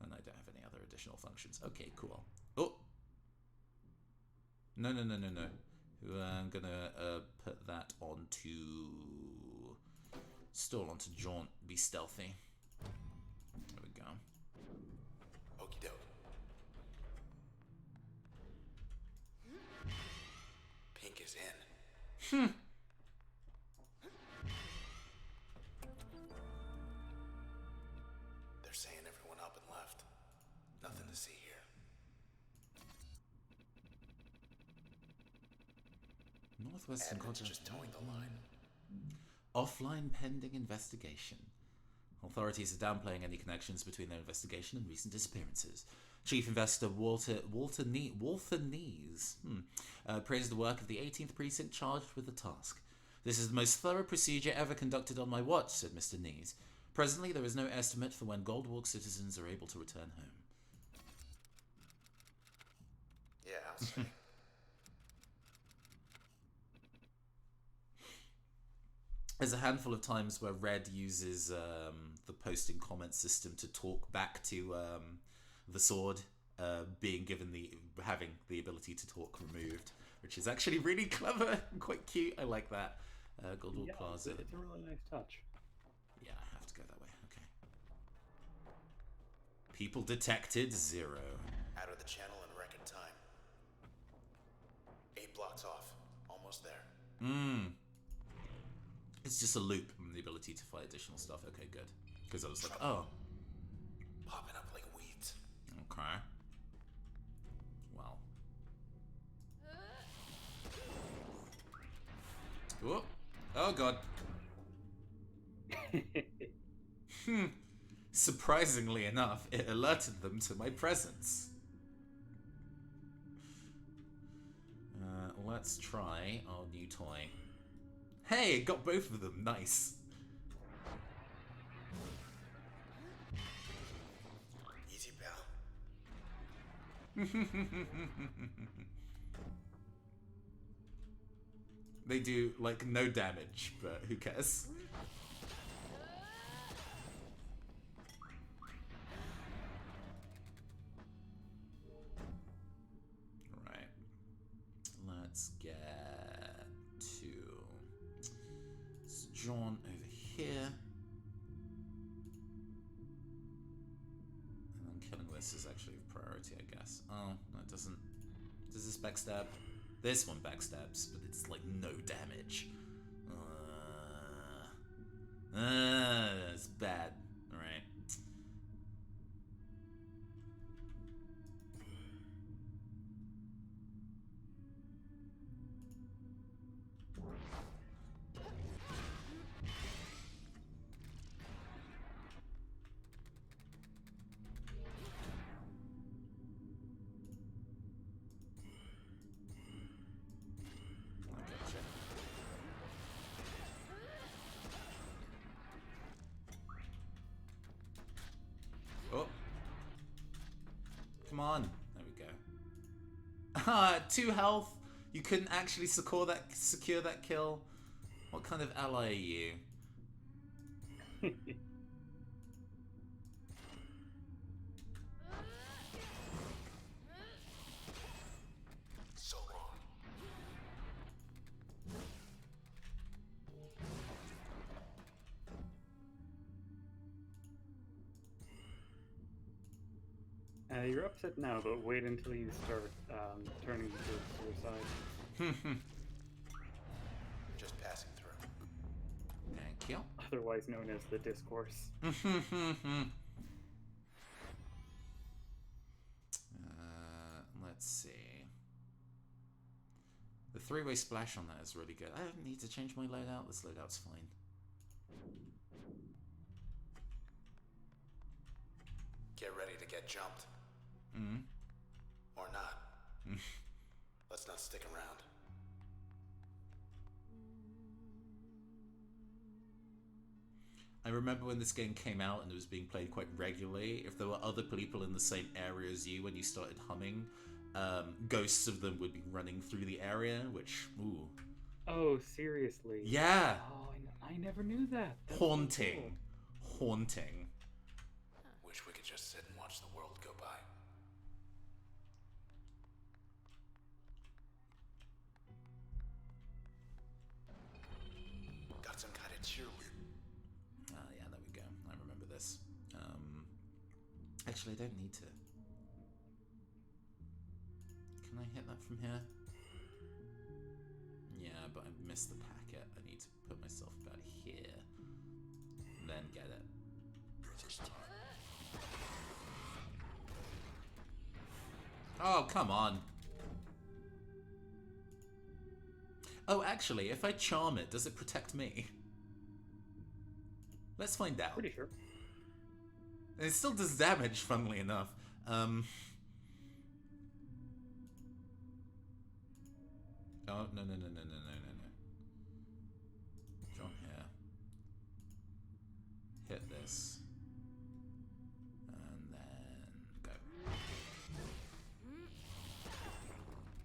And I don't have any other additional functions. Okay, cool. Oh! No. I'm gonna put that onto... Stall onto Jaunt. Be stealthy. There we go. Okie doke. Pink is in. They're saying everyone up and left. Nothing to see here. Northwestern Admin's Quadrant. just towing the line. Offline pending investigation. Authorities are downplaying any connections between their investigation and recent disappearances. Chief Investigator Walter Nees praised the work of the 18th Precinct charged with the task. This is the most thorough procedure ever conducted on my watch, said Mr. Nees. Presently, there is no estimate for when Goldwalk citizens are able to return home. Yeah, I'll say. There's a handful of times where Red uses the posting comment system to talk back to the sword, having the ability to talk removed, which is actually really clever and quite cute. I like that. Goldwalk Plaza. It's a really nice touch. Yeah, I have to go that way. Okay. People detected 0. Out of the channel in record time. 8 blocks off. Almost there. It's just a loop and the ability to fight additional stuff. Okay, good. Because I was like, oh. Popping up like weeds. Okay. Well. Whoop. Oh, God. Surprisingly enough, it alerted them to my presence. Let's try our new toy. Hey, it got both of them. Nice. Easy, pal. They do, like, no damage, but who cares? Right. Let's get to John over here. And then killing this is actually a priority, I guess. Oh, no, it doesn't. Does this backstab? This one backstabs, but it's like no damage. It's bad. Alright. on. There we go. Ah, 2 health. You couldn't actually secure that kill. What kind of ally are you? So long. You're upset now, but wait until you start turning to suicide. Just passing through. Thank you. Otherwise known as the discourse. Let's see. The 3-way splash on that is really good. I don't need to change my loadout. This loadout's fine. Get ready to get jumped. Or not. Let's not stick around. I remember when this game came out and it was being played quite regularly, if there were other people in the same area as you when you started humming, ghosts of them would be running through the area, which, ooh. Oh, seriously? Yeah! Oh, I never knew that. That's Haunting. So cool. Haunting. Wish we could just sit and watch the world go by. Got some kind of cheerleader. Ah, yeah, there we go. I remember this. Actually, I don't need to. Can I hit that from here? Yeah, but I missed the packet. I need to put myself about here. And then get it. Oh, come on. Oh, actually, if I charm it, does it protect me? Let's find out. Pretty sure. It still does damage, funnily enough. Oh, no. Jump here. Hit this. And then go.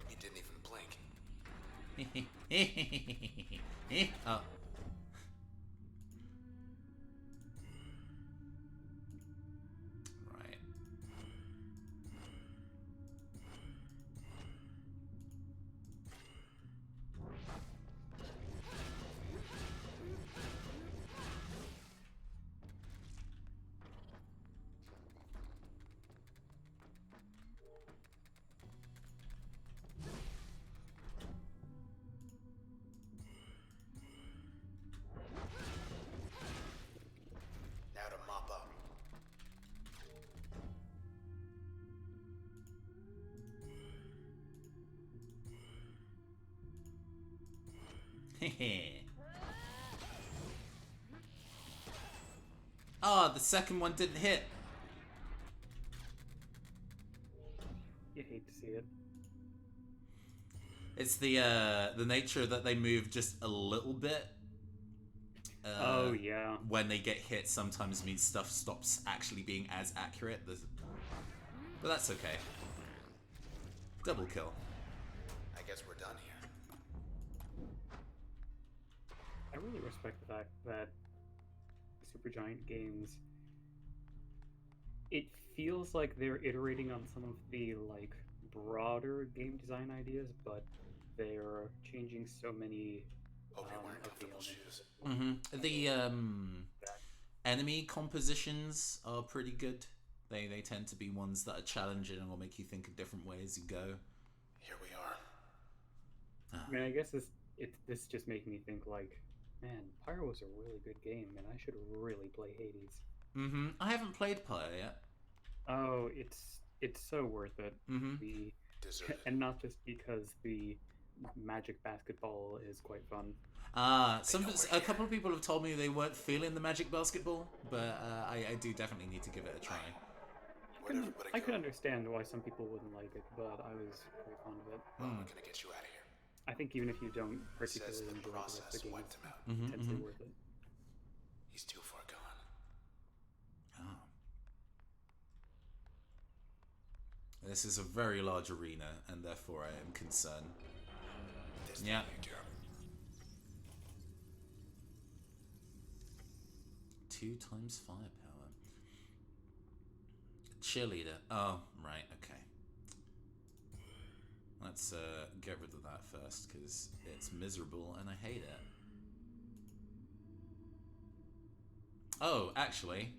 He didn't even blink. Oh. Right. Now to mop up. Oh, the second one didn't hit. You hate to see it. It's the nature that they move just a little bit. Oh, yeah. When they get hit, sometimes means stuff stops actually being as accurate. But that's okay. Double kill. I guess we're done here. I really respect the fact that Supergiant Games, it feels like they're iterating on some of the like broader game design ideas, but they're changing so many Hope you're wearing of the comfortable elements. Mm-hmm. The enemy compositions are pretty good. They tend to be ones that are challenging and will make you think of different ways you go. Here we are. I mean, I guess this just making me think like, man, Pyro was a really good game, and I should really play Hades. Mm-hmm. I haven't played Pyre yet. Oh, it's so worth it. Mm-hmm. Deserted. And not just because the magic basketball is quite fun. A couple of people have told me they weren't feeling the magic basketball, but I do definitely need to give it a try. I could understand why some people wouldn't like it, but I was quite fond of it. Well, we're gonna get you out of here. I think even if you don't particularly Says the enjoy the rest of process the game, wiped him out. it's intensely worth it. He's too far gone. Oh. This is a very large arena, and therefore I am concerned. Yeah. 2 times firepower. Cheerleader. Oh, right, okay. Let's get rid of that first, because it's miserable and I hate it. Oh, actually.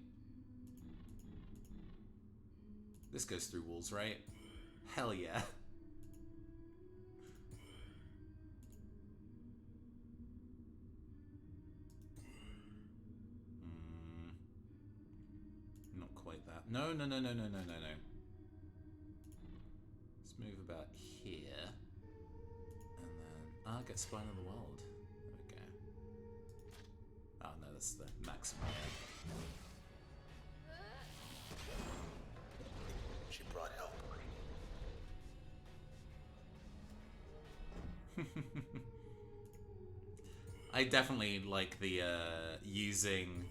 This goes through walls, right? Hell yeah. Not quite that. No. Let's move about here. And then... get Spine of the World. There we go. Oh no, that's the maximum. She brought help. I definitely like the using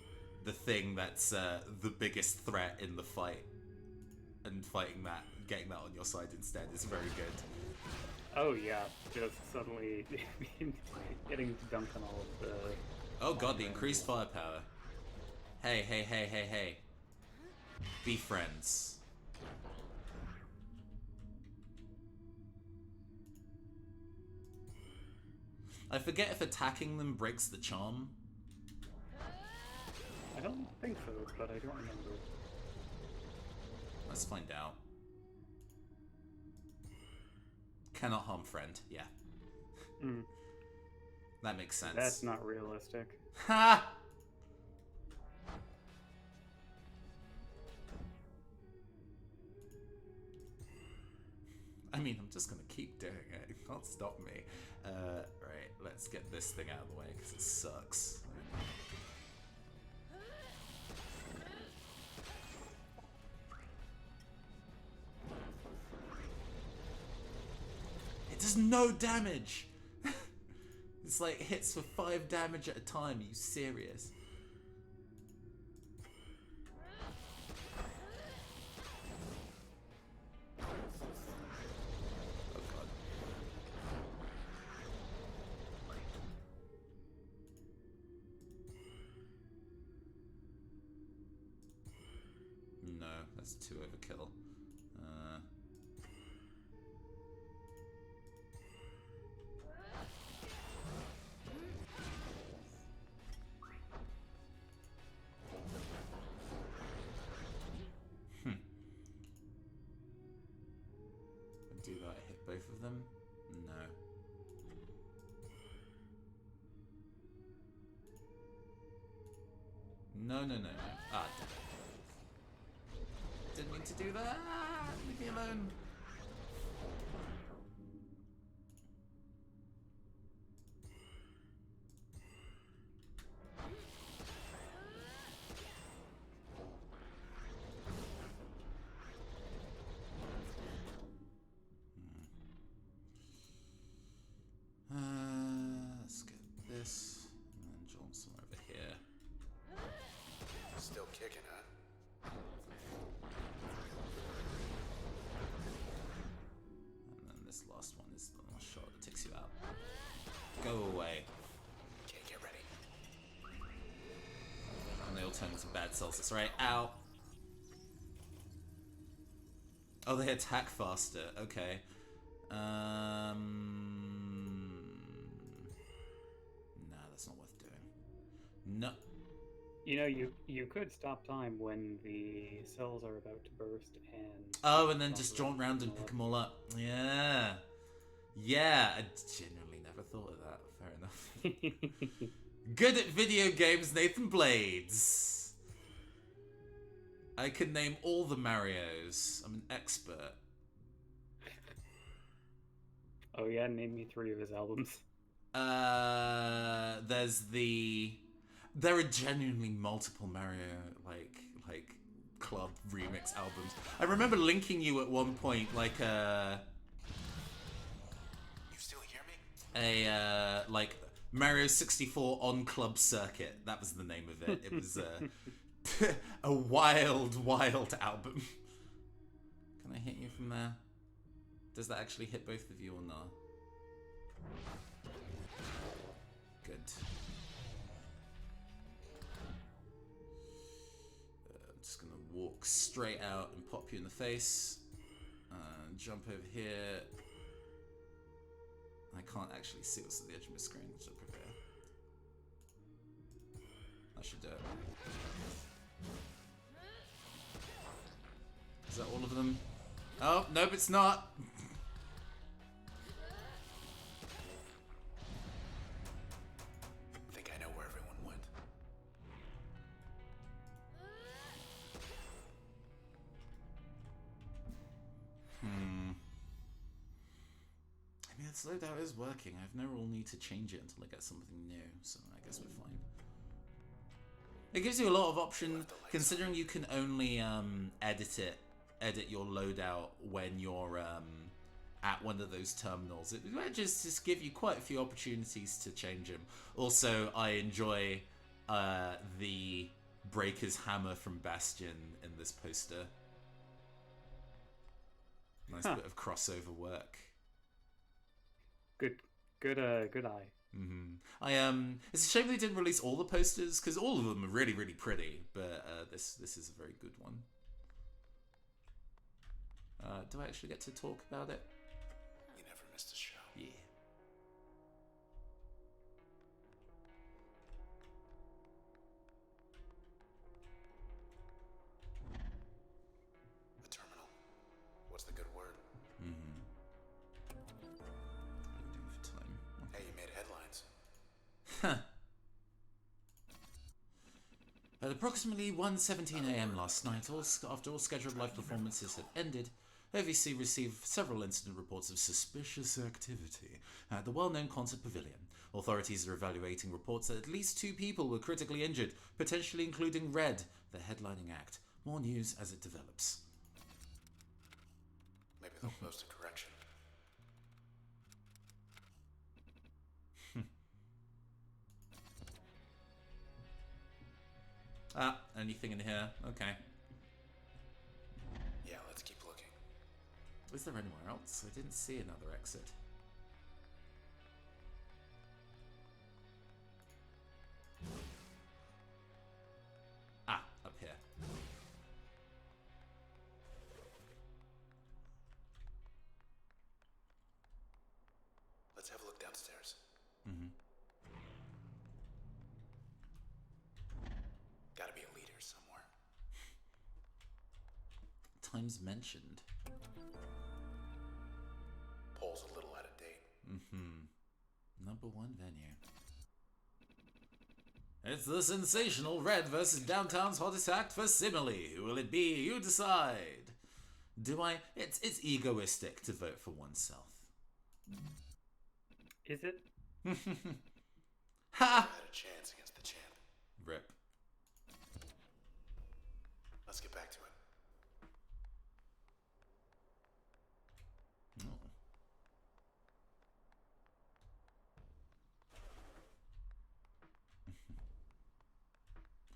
the thing that's the biggest threat in the fight and fighting that, getting that on your side instead is very good. Oh yeah, just suddenly getting to dunk on all of the... Oh god, the increased firepower. Hey. Be friends. I forget if attacking them breaks the charm. I don't think so, but I don't remember. Let's find out. Cannot harm friend, yeah. That makes sense. That's not realistic. Ha! I mean, I'm just gonna keep doing it. You can't stop me. Right, let's get this thing out of the way, because it sucks. It does no damage! It's like hits for 5 damage at a time. Are you serious? Oh god. No, that's 2 overkill. Do that, hit both of them? No. No. Ah, damn it. Didn't mean to do that! Leave me alone! Let's get this, and then jump some over here. Still kicking, huh? And then this last one is the last shot that takes you out. Go away. Okay, get ready. And they all turn into bad cells. That's right. Ow. Oh, they attack faster. Okay. Nah, that's not worth doing. No. You know, you could stop time when the cells are about to burst and... Oh, and then just jaunt around and pick them all up. Yeah. Yeah, I genuinely never thought of that. Fair enough. Good at video games, Nathan Blades. I can name all the Marios. I'm an expert. Oh yeah, name me 3 of his albums. There are genuinely multiple Mario like club remix albums. I remember linking you at one point You still hear me? like Mario 64 on Club Circuit. That was the name of it. It was a wild album. Can I hit you from there? Does that actually hit both of you or not? Good. I'm just gonna walk straight out and pop you in the face. Jump over here. I can't actually see what's at the edge of my screen, so prepare. I should do it. Is that all of them? Oh, nope, it's not. I think I know where everyone went. I mean, the slowdown is working. I've no real need to change it until I get something new, so I guess we're fine. It gives you a lot of option, considering you can only edit your loadout when you're at one of those terminals. It might just give you quite a few opportunities to change them. Also, I enjoy the Breaker's Hammer from Bastion in this poster. Nice bit of crossover work. Good eye. It's a shame they didn't release all the posters, because all of them are really, really pretty, but this is a very good one. Do I actually get to talk about it? You never missed a show. Yeah. A terminal. What's the good word? For time. Hey, you made headlines. At approximately 1:17 a.m. last night, after all scheduled live performances had ended, OVC received several incident reports of suspicious activity at the well-known concert pavilion. Authorities are evaluating reports that at least 2 people were critically injured, potentially including Red, the headlining act. More news as it develops. Maybe they'll post a correction. Anything in here? Okay. Yeah, let's keep looking. Is there anywhere else? I didn't see another exit. Up here. Let's have a look downstairs. Gotta be a leader somewhere. Times mentioned. Poll's a little out of date. Number 1 venue. It's the sensational Red versus Downtown's hottest act for Simile. Who will it be? You decide. Do I? It's egoistic to vote for oneself. Is it? Ha! Had a chance against the champ. Rip. Let's get back to it. Oh.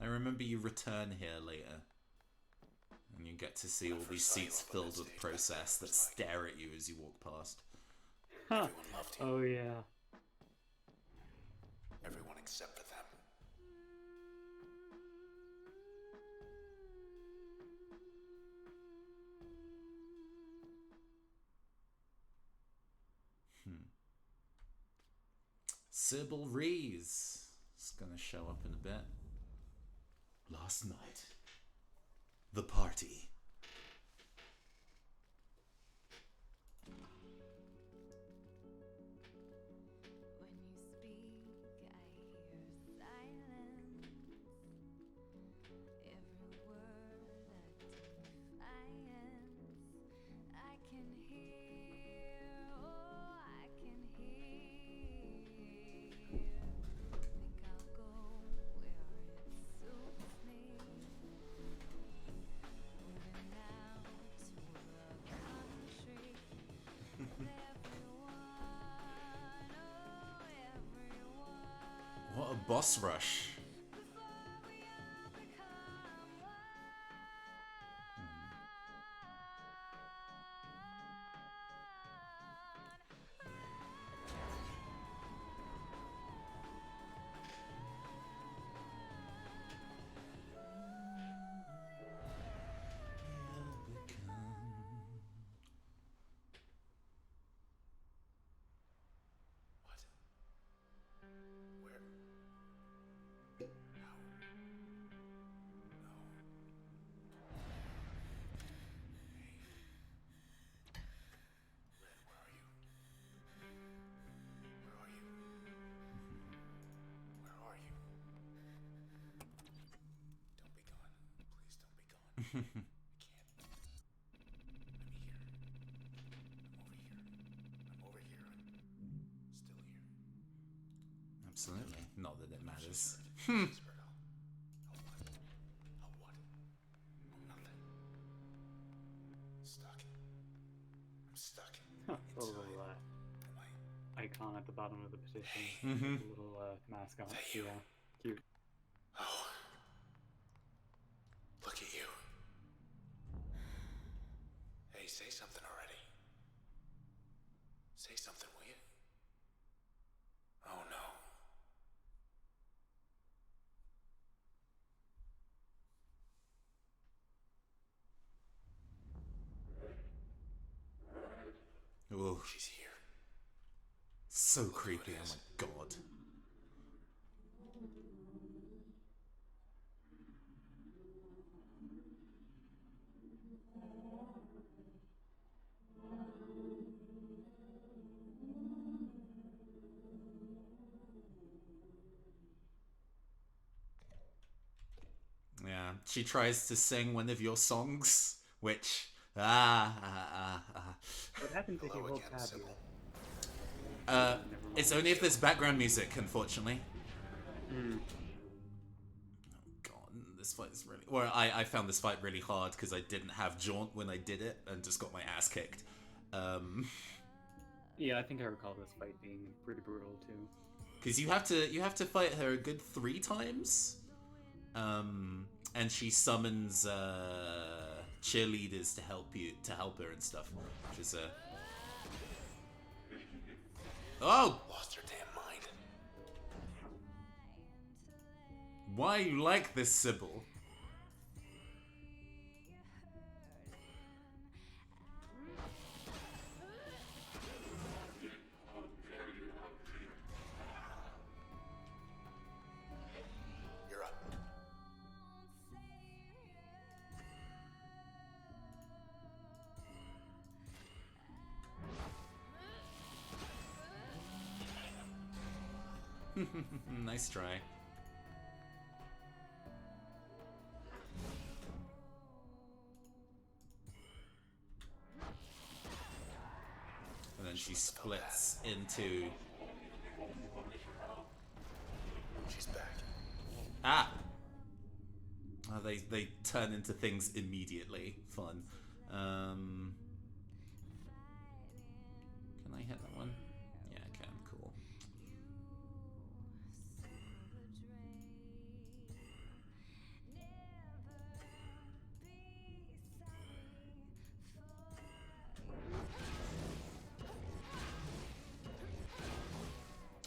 I remember you return here later. And you get to see all these seats filled with process that stare at you as you walk past. Huh. Everyone loved you. Oh yeah. Everyone except for them. Sybil Rees is gonna show up in a bit. Last night. The party. When you speak, I hear silence. Every word a defiance. I can hear, oh, I can hear. Think I'll go where it suits me. Moving out to the country. What a boss rush. can't. I'm here. I'm over here. I'm still here. Absolutely. Not that it matters. She's heard a what? Nothing. Stuck. I'm stuck. A little Am I? icon at the bottom of the petition. Mhm. A little mascot. Thank you. Yeah, cute. Oh. Look at you. Hey, say something already. Say something, will you? Oh no. Ooh, She's here. so creepy. Oh my god. Yeah, she tries to sing one of your songs, which What happens if you Hello hold again, tab Sybil. here? it's only if there's background music, unfortunately. Hmm. God, this fight is really. Well, I found this fight really hard because I didn't have jaunt when I did it and just got my ass kicked. Yeah, I think I recall this fight being pretty brutal too. Because you have to fight her a good 3 times, and she summons cheerleaders to help her and stuff, which is oh, Lost her damn mind. why you like this, Sybil? You're up. Nice try. And then she splits into She's back. ah. Oh, they turn into things immediately. Fun. Can I hit that one? Yeah, I can. Cool.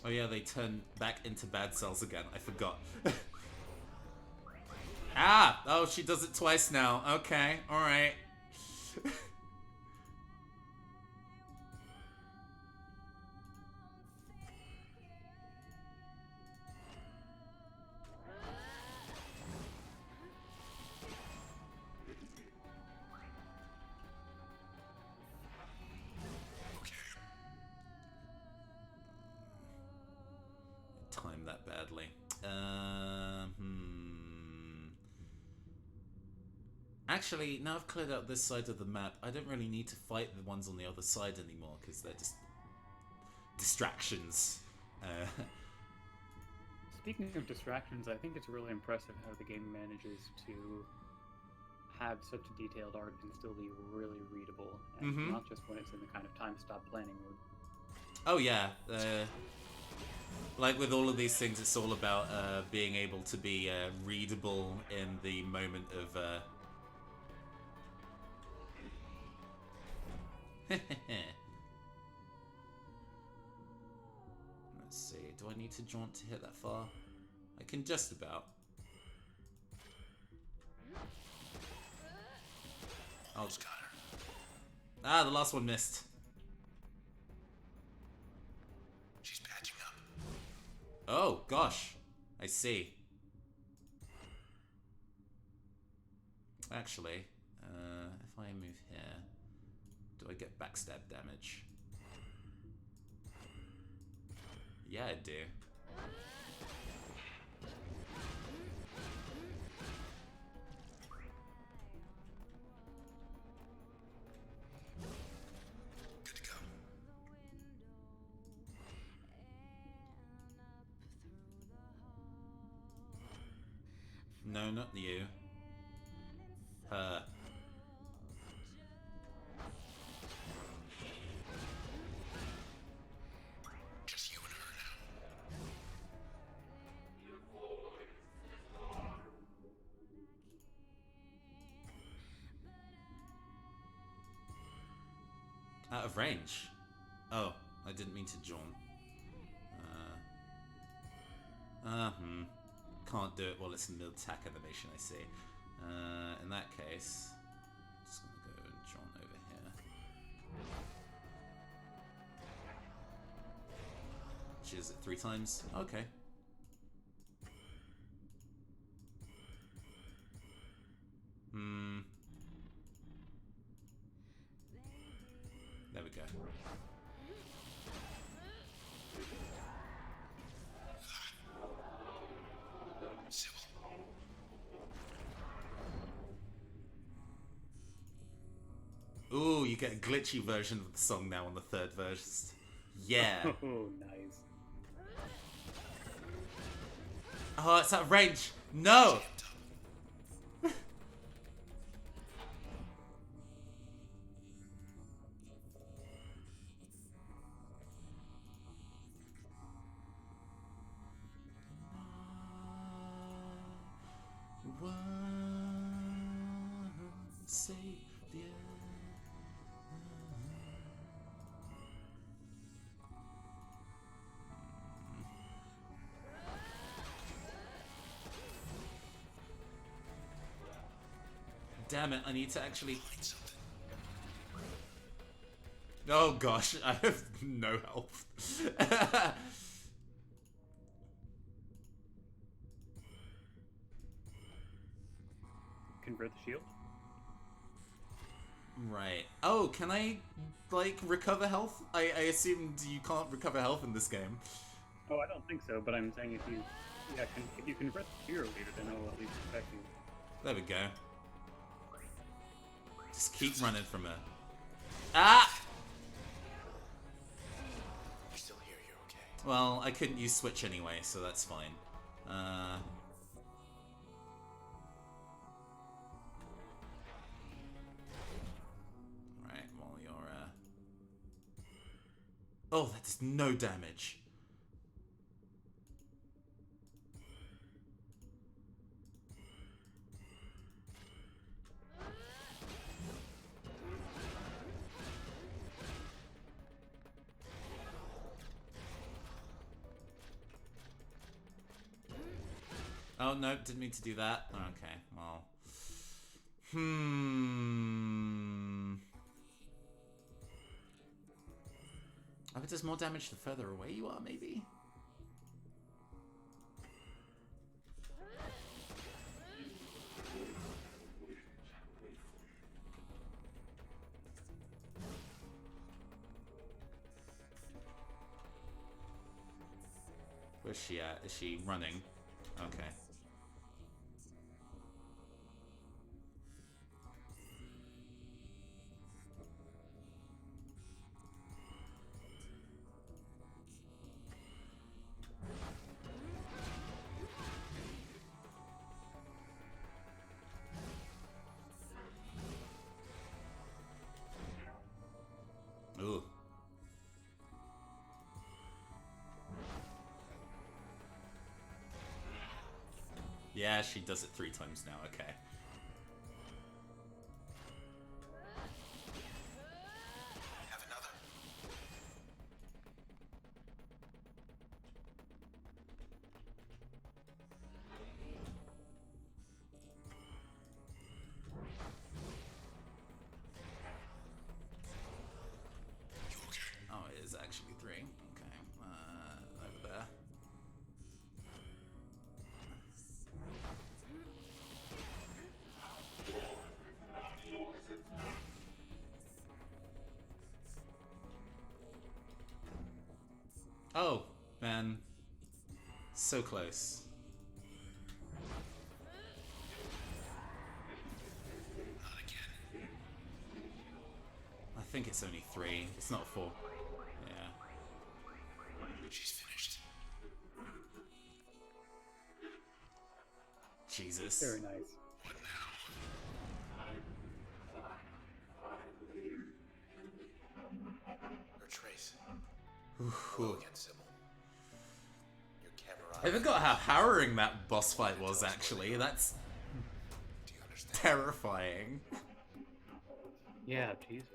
Oh yeah, they turn back into bad cells again. I forgot. Ah! Oh, she does it twice now. Okay, alright. Time that badly. Actually, now I've cleared out this side of the map, I don't really need to fight the ones on the other side anymore, because they're just distractions. Speaking of distractions, I think it's really impressive how the game manages to have such a detailed art and still be really readable, and not just when it's in the kind of time stop planning mode. Oh yeah, like with all of these things, it's all about being able to be readable in the moment of. Let's see. Do I need to jaunt to hit that far? I can just about. Oh, Got her. ah, the last one missed. She's patching up. Oh gosh, I see. Actually, if I move here, do I get backstab damage? Yeah, I do. No, not you. Her. Just you and her now. Out of range. Oh, I didn't mean to jaunt. Can't do it while it's in the attack animation, I see. In that case, I'm just gonna go and jaunt over here. She is it 3 times? Okay. There we go. Ooh, you get a glitchy version of the song now on the 3rd verse. Yeah. Oh, nice. Oh, it's out of range. No! Damn it, I need to actually... Oh gosh, I have no health. Convert the shield? Right. Oh, can I, like, recover health? I assumed you can't recover health in this game. Oh, I don't think so, but I'm saying if you convert the hero leader, then it'll at least affect you. There we go. Just keep running from her. Ah! You're still here, you're okay. Well, I couldn't use switch anyway, so that's fine. Right, while you're, Oh, that's no damage. Oh, no, didn't mean to do that. Okay, well. Oh, it does more damage the further away you are, maybe? Where's she at? Is she running? Okay. Ooh. Yeah, she does it 3 times now, okay. Have another. You okay? Oh, it is actually 3. Okay, over there. Oh, man. So close. Not again. I think it's only 3. It's not 4. Yeah. She's finished. Jesus. Very nice. Or Trace. Hello again, Sybil. Your camera. I forgot how harrowing that boss fight was, actually. That's Do you understand? terrifying. Yeah, Jesus.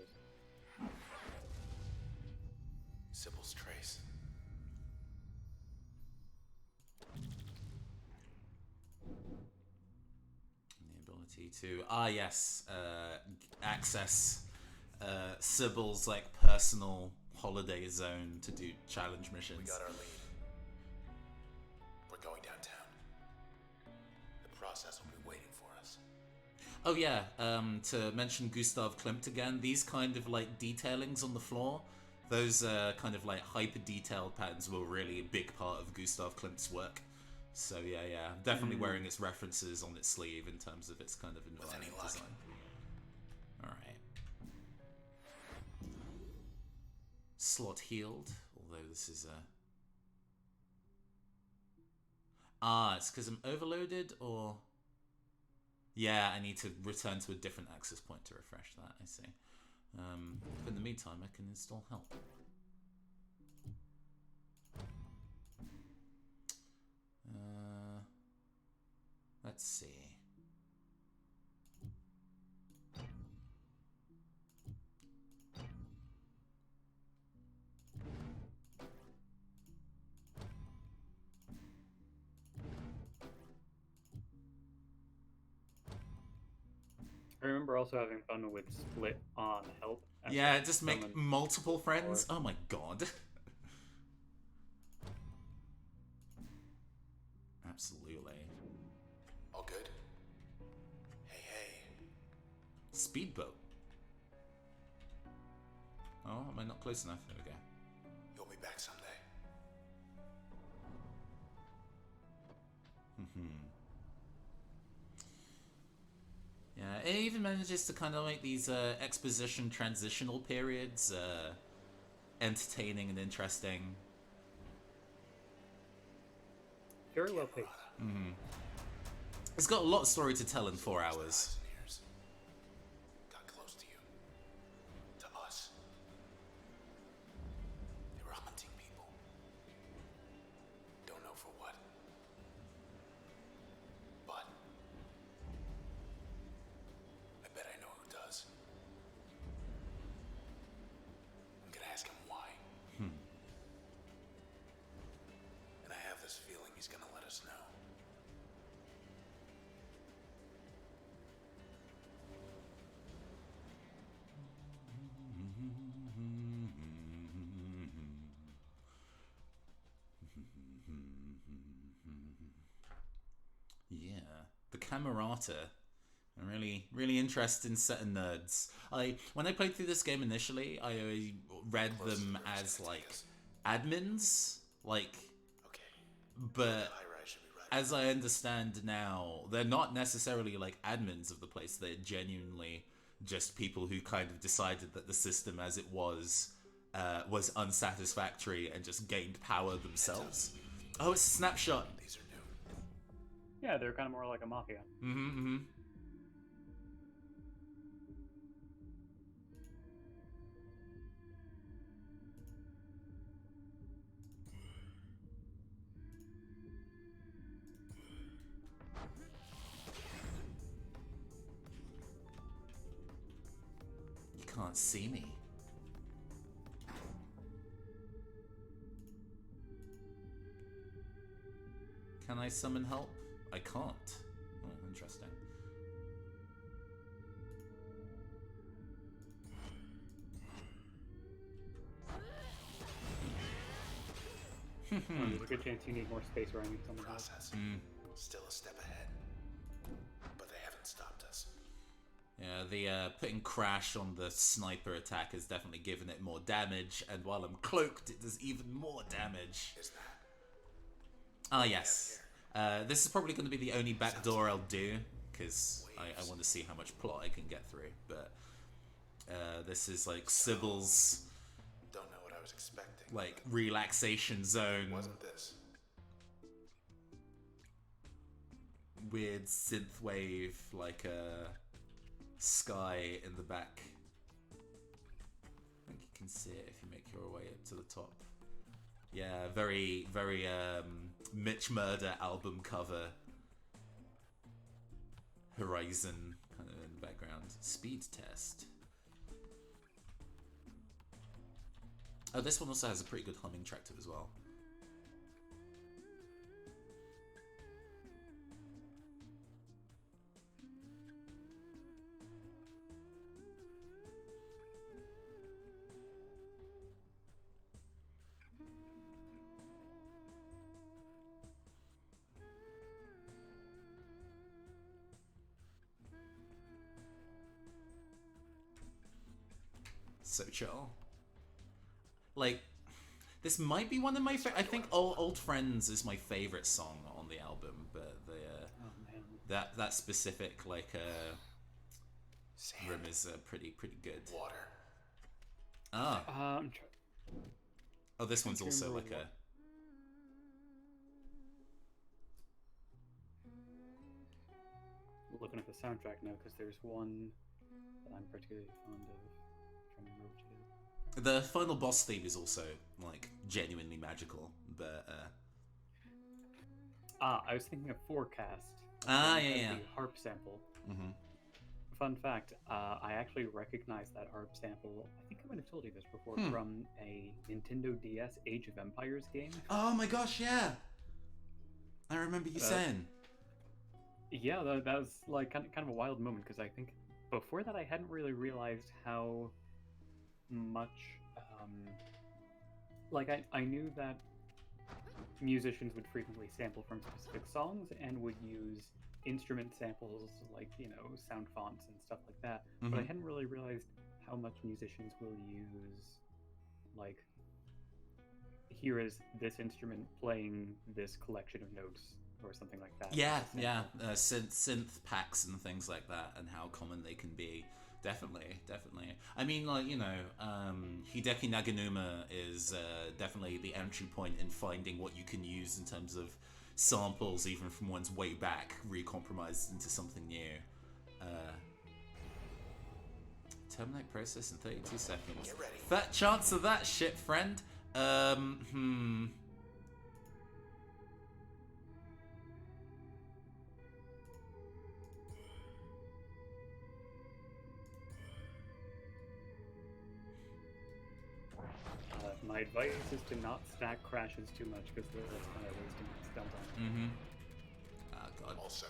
Sybil's Trace. The ability to, yes, access Sybil's, like, personal holiday zone to do challenge missions. We got our lead. We're going downtown. The process will be waiting for us. Oh yeah, to mention Gustav Klimt again, these kind of like detailings on the floor, those kind of like hyper detailed patterns were really a big part of Gustav Klimt's work. So yeah, definitely wearing its references on its sleeve in terms of its kind of environment luck. design. Alright. Slot healed, although this is it's because I'm overloaded, or... Yeah, I need to return to a different access point to refresh that, I see. But in the meantime, I can install help. Let's see. I remember also having fun with split on help. Yeah, just make someone- multiple friends. Oh my god. Absolutely. All good? Hey. Speedboat. Oh, am I not close enough? There we go. You'll be back someday. Yeah, it even manages to kind of make these exposition transitional periods entertaining and interesting. Very well paced. It's got a lot of story to tell in 4 hours. Eyes and ears. Got close to you. To us. They were hunting people. Don't know for what. But I bet I know who does. I'm gonna ask him why. And I have this feeling he's gonna let us know. Yeah, the Camerata. I'm really interested in certain nerds. When I played through this game initially, I read them as like admins, like, Okay. but Ira should be right. as I understand now, they're not necessarily like admins of the place. They're genuinely just people who kind of decided that the system as it was unsatisfactory and just gained power themselves. Oh, it's a snapshot. These are new. Yeah, they're kind of more like a mafia. You can't see me. Can I summon help? I can't. Oh, interesting. There's a good chance you need more space where I need someone else. Process. Still a step ahead. But they haven't stopped us. Yeah, the putting Crash on the sniper attack has definitely given it more damage, and while I'm cloaked, it does even more damage. Is that? Ah, yes. This is probably going to be the only backdoor I'll do, because I want to see how much plot I can get through, but this is like Sybil's Don't know what I was expecting. like relaxation zone. Wasn't this? weird synthwave, like a sky in the back. I think you can see it if you make your way up to the top. Yeah, very, very Mitch Murder album cover. Horizon kind of in the background. Speed test. Oh, this one also has a pretty good humming track to it as well. So chill. Like, this might be one of my favorite. I think Old Friends is my favorite song on the album, but the that specific like room is pretty good. Water. Ah. Oh, this one's also like a. Looking at the soundtrack now because there's one that I'm particularly fond of. Trying to remember which it is. The final boss theme is also like genuinely magical, but I was thinking of Forecast. Yeah. The harp sample. Mm-hmm. Fun fact, I actually recognize that harp sample, I think I might have told you this before, from a Nintendo DS Age of Empires game. Oh my gosh, yeah! I remember you saying. Yeah, that was like kind of a wild moment, because I think before that I hadn't really realized how much I knew that musicians would frequently sample from specific songs and would use instrument samples like, you know, sound fonts and stuff like that, but I hadn't really realized how much musicians will use, like, here is this instrument playing this collection of notes or something like that. Yeah. Synth packs and things like that, and how common they can be. Definitely. I mean, like, you know, Hideki Naganuma is definitely the entry point in finding what you can use in terms of samples, even from one's way back, recompromised into something new. Terminate process in 32 seconds. Get ready. Fat chance of that shit, friend. My advice is to not stack crashes too much, because that's kind of wasting stuff on. Oh god. Also.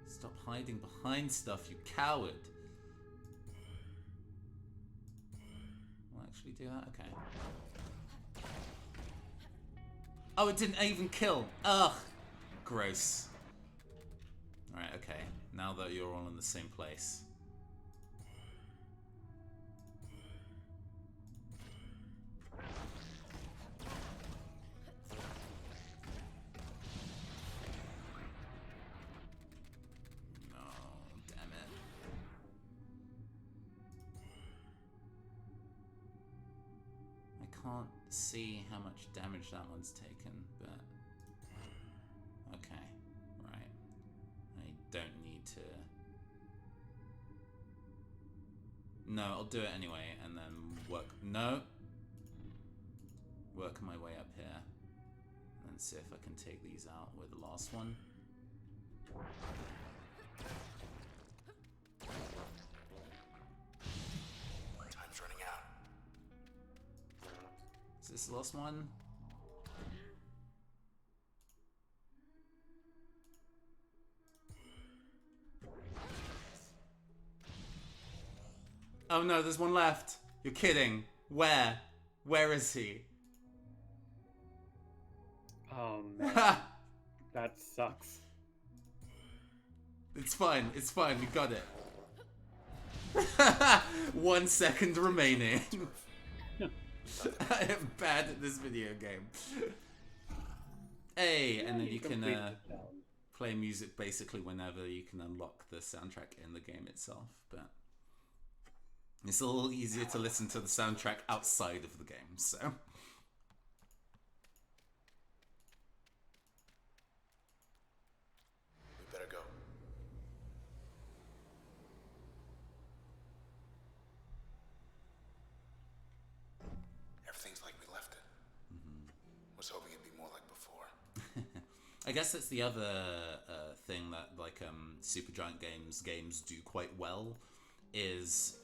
Stop hiding behind stuff, you coward. Will I actually do that? Okay. Oh, it didn't even kill. Ugh. Gross. Alright, okay. Now that you're all in the same place. Can't see how much damage that one's taken, but okay, right. I don't need to. No, I'll do it anyway, and then work. No, work my way up here, and then see if I can take these out with the last one. Time's running out. Is this the last one? Oh no, there's one left. You're kidding. Where? Where is he? Oh man, that sucks. It's fine, we got it. 1 second remaining. I am bad at this video game. Hey, and then you can completed the challenge. play music basically whenever you can unlock the soundtrack in the game itself, but it's a little easier to listen to the soundtrack outside of the game, so. We better go. Everything's like we left it. Was hoping it'd be more like before. I guess that's the other thing that like Supergiant games do quite well is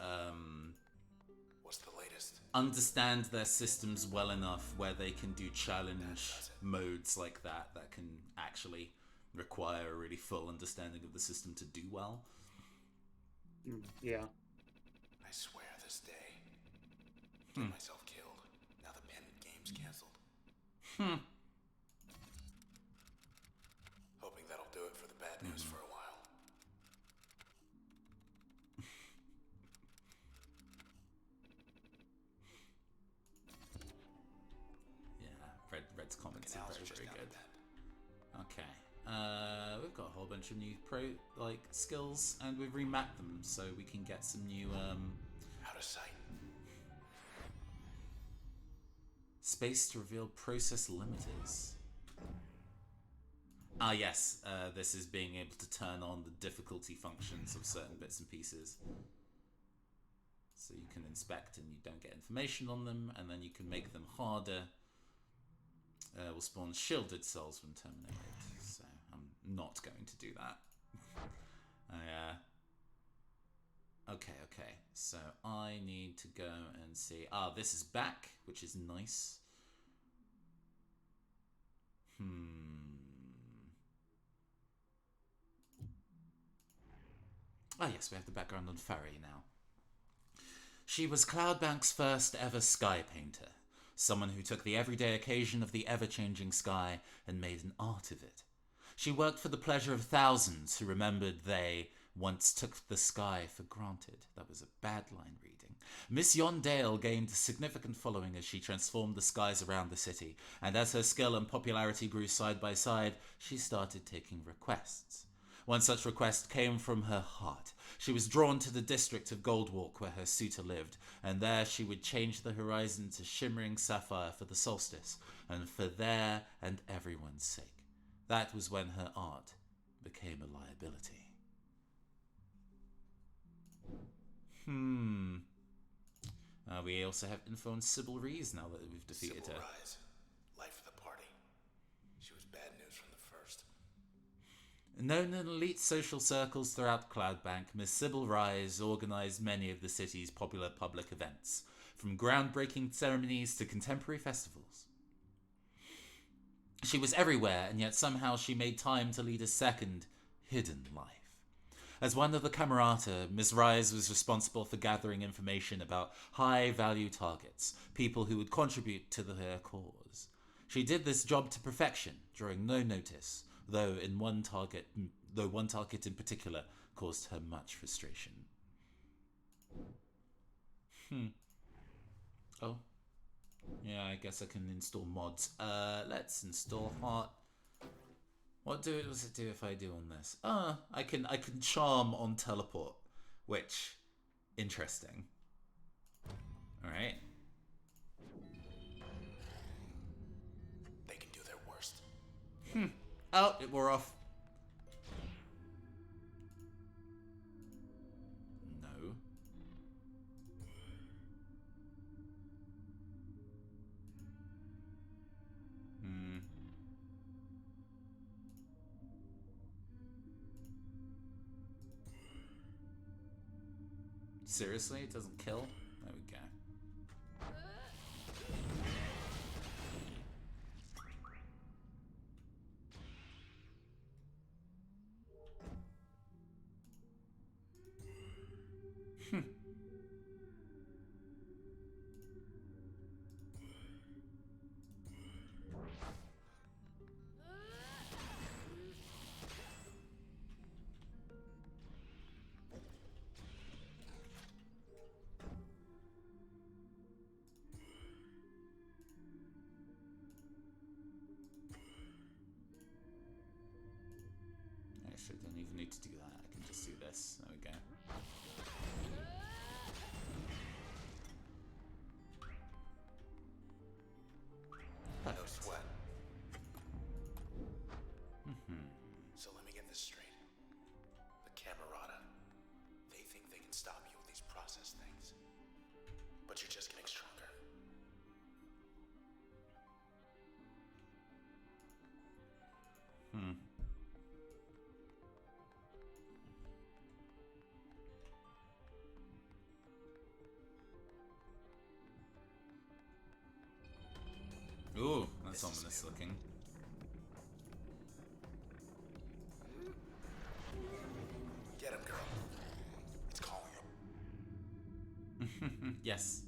What's the latest? understand their systems well enough where they can do challenge modes like that can actually require a really full understanding of the system to do well. Yeah. I swear this day. Get myself killed. Now the pennant game's canceled. Hoping that'll do it for the bad news for a while. Yeah, Red's comments are Canals very, just very down good. the bend. Okay. We've got a whole bunch of new skills, and we've remapped them so we can get some new Out of sight. space to reveal process limiters. Ah, yes. This is being able to turn on the difficulty functions of certain bits and pieces. So you can inspect and you don't get information on them, and then you can make them harder. Will spawn shielded cells when terminated. So I'm not going to do that. Okay. So I need to go and see. Ah, this is back, which is nice. Ah, yes, we have the background on Farry now. She was Cloudbank's first ever sky painter. Someone who took the everyday occasion of the ever-changing sky and made an art of it. She worked for the pleasure of thousands who remembered they once took the sky for granted. That was a bad line reading. Miss Yondale gained a significant following as she transformed the skies around the city, and as her skill and popularity grew side by side, she started taking requests. One such request came from her heart. She was drawn to the district of Goldwalk where her suitor lived, and there she would change the horizon to shimmering sapphire for the solstice, and for their and everyone's sake. That was when her art became a liability. We also have info on Sybil Rees now that we've defeated Sybil her. Rise. Life of the party. She was bad news from the first. Known in elite social circles throughout Cloudbank, Miss Sybil Rise organised many of the city's popular public events, from groundbreaking ceremonies to contemporary festivals. She was everywhere, and yet somehow she made time to lead a second, hidden life. As one of the Camerata, Miss Rise was responsible for gathering information about high-value targets, people who would contribute to their cause. She did this job to perfection, drawing no notice, though one target in particular caused her much frustration. Oh. Yeah, I guess I can install mods. Let's install Heart. What does it do if I do on this? I can charm on teleport, which interesting. All right. They can do their worst. Oh, it wore off. No. Seriously, it doesn't kill? There we go. Actually, I don't even need to do that. I can just do this. There we go. No sweat. So let me get this straight. The Camerata, they think they can stop you with these process things. But you're just getting stronger. Ooh, that's ominous looking. Get him, girl. It's calling him. Yes.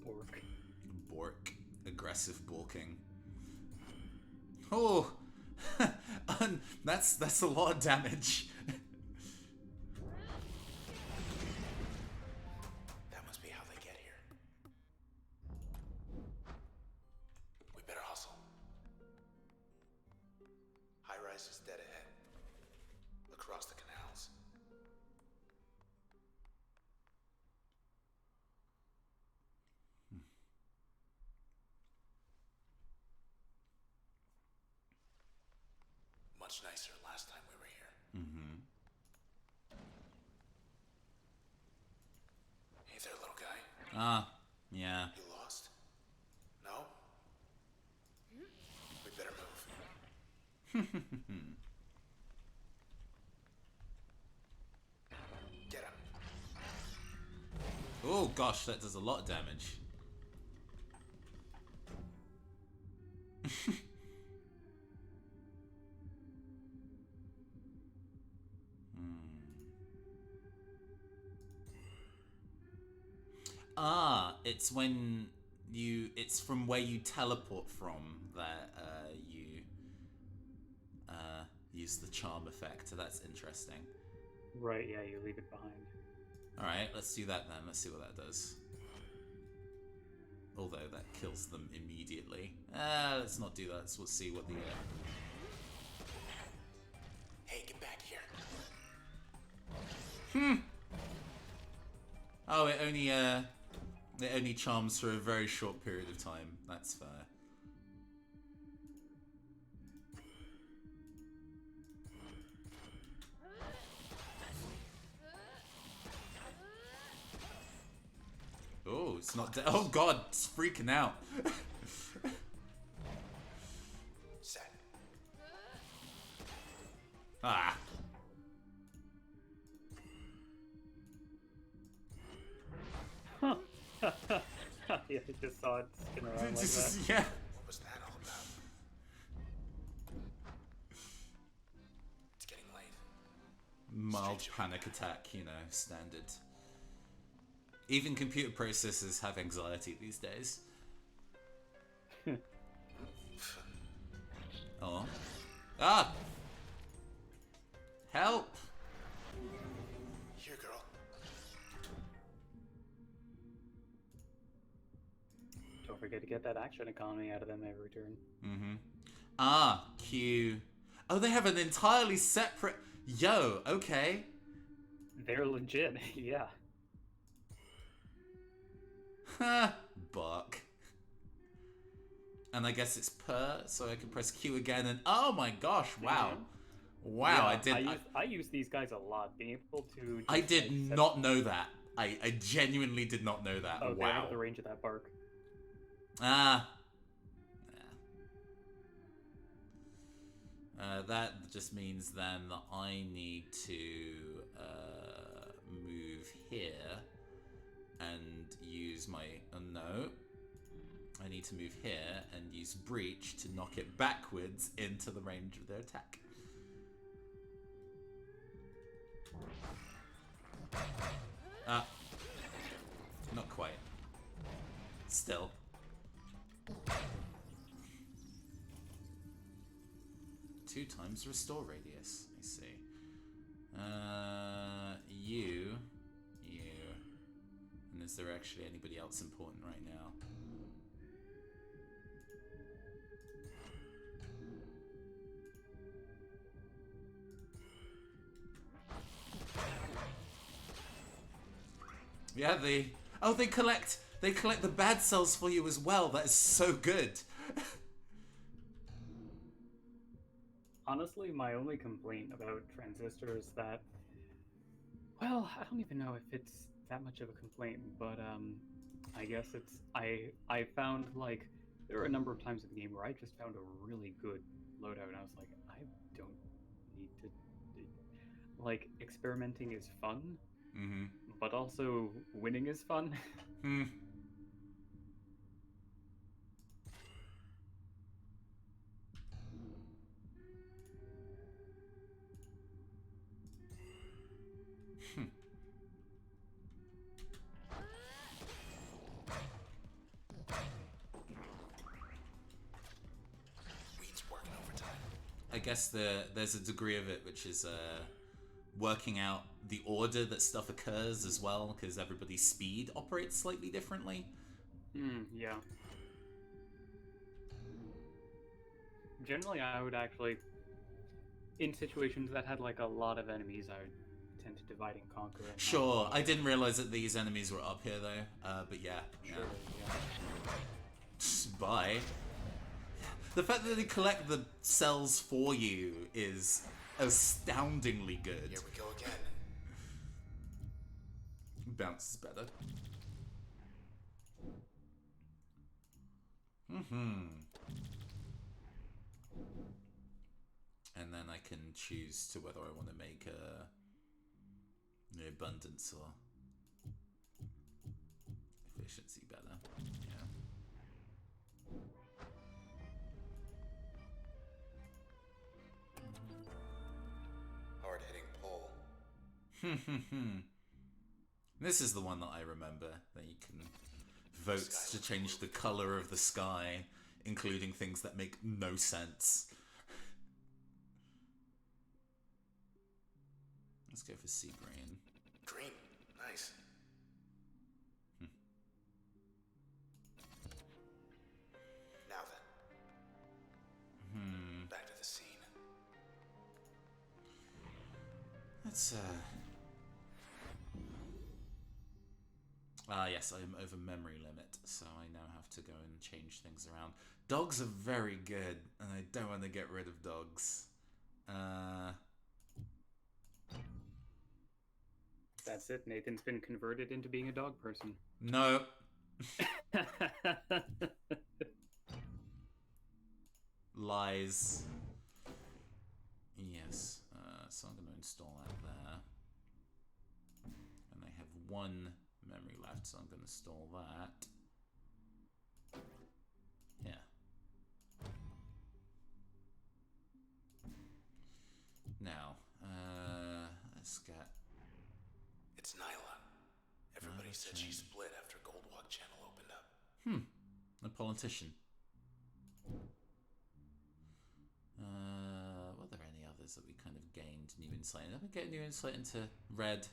Bork. Bork. Aggressive balking. Oh! that's a lot of damage. That must be how they get here. We better hustle. High rise is dead ahead. Across the canals. Much nicer last time we were here. Hey there, little guy. Ah, yeah. You lost? No? We better move. Get him. Oh gosh, that does a lot of damage. Ah, it's when it's from where you teleport from that you use the charm effect. That's interesting. Right, yeah, you leave it behind. Alright, let's do that then. Let's see what that does. Although that kills them immediately. Let's not do that. Let's see what the... Hey, get back here. Oh, it only charms for a very short period of time. That's fair. Oh, it's not dead. Oh god, it's freaking out. Set. Ah. Yeah, I just saw it spin around like This that. is, yeah. What was that all about? It's getting late. Mild panic attack, you know, standard. Even computer processors have anxiety these days. Oh. Ah! Help! Here, girl. Don't forget to get that action economy out of them every turn. Ah, Q. Oh, they have an entirely separate... Yo, okay. They're legit, yeah. Ha! Buck. And I guess it's per, so I can press Q again and... Oh my gosh, wow. Wow, Yeah, I use these guys a lot. Being able to... just, I did like, set- not know that. I genuinely did not know that. Oh, they're out Wow. of the range of that bark. Ah. Yeah. That just means then that I need to move here and use my... Oh, no. I need to move here and use Breach to knock it backwards into the range of their attack. Not quite. Still. 2 times restore radius. I see. You. And is there actually anybody else important right now? Yeah, they collect the bad cells for you as well. That is so good. Honestly, my only complaint about Transistor is that, well, I don't even know if it's that much of a complaint, but I guess it's I found like there were a number of times in the game where I just found a really good loadout, and I was like, I don't need to. Like, experimenting is fun, but also winning is fun. Weed's working overtime. I guess there's a degree of it which is working out the order that stuff occurs as well, because everybody's speed operates slightly differently. Yeah. Generally, I would actually, in situations that had like a lot of enemies, I would tend to divide and conquer. And Sure, I didn't realize that these enemies were up here though. But yeah, Sure, yeah. Bye. The fact that they collect the cells for you is astoundingly good. Here we go again. Bounce is better. And then I can choose to whether I want to make an abundance or efficiency better. Yeah. Hard-hitting pull. This is the one that I remember, that you can vote to change the color of the sky, including things that make no sense. Let's go for sea green. Green. Nice. Now then. Back to the scene. Let's yes, I'm over memory limit, so I now have to go and change things around. Dogs are very good, and I don't want to get rid of dogs. That's it. Nathan's been converted into being a dog person. No. Lies. Yes. So I'm going to install that there. And I have 1 memory left, so I'm going to install that. Yeah. Now, let's get... It's Nyla. Everybody said she split after Goldwalk Channel opened up. A politician. Were there any others that we kind of gained new insight? Let me get new insight into Red.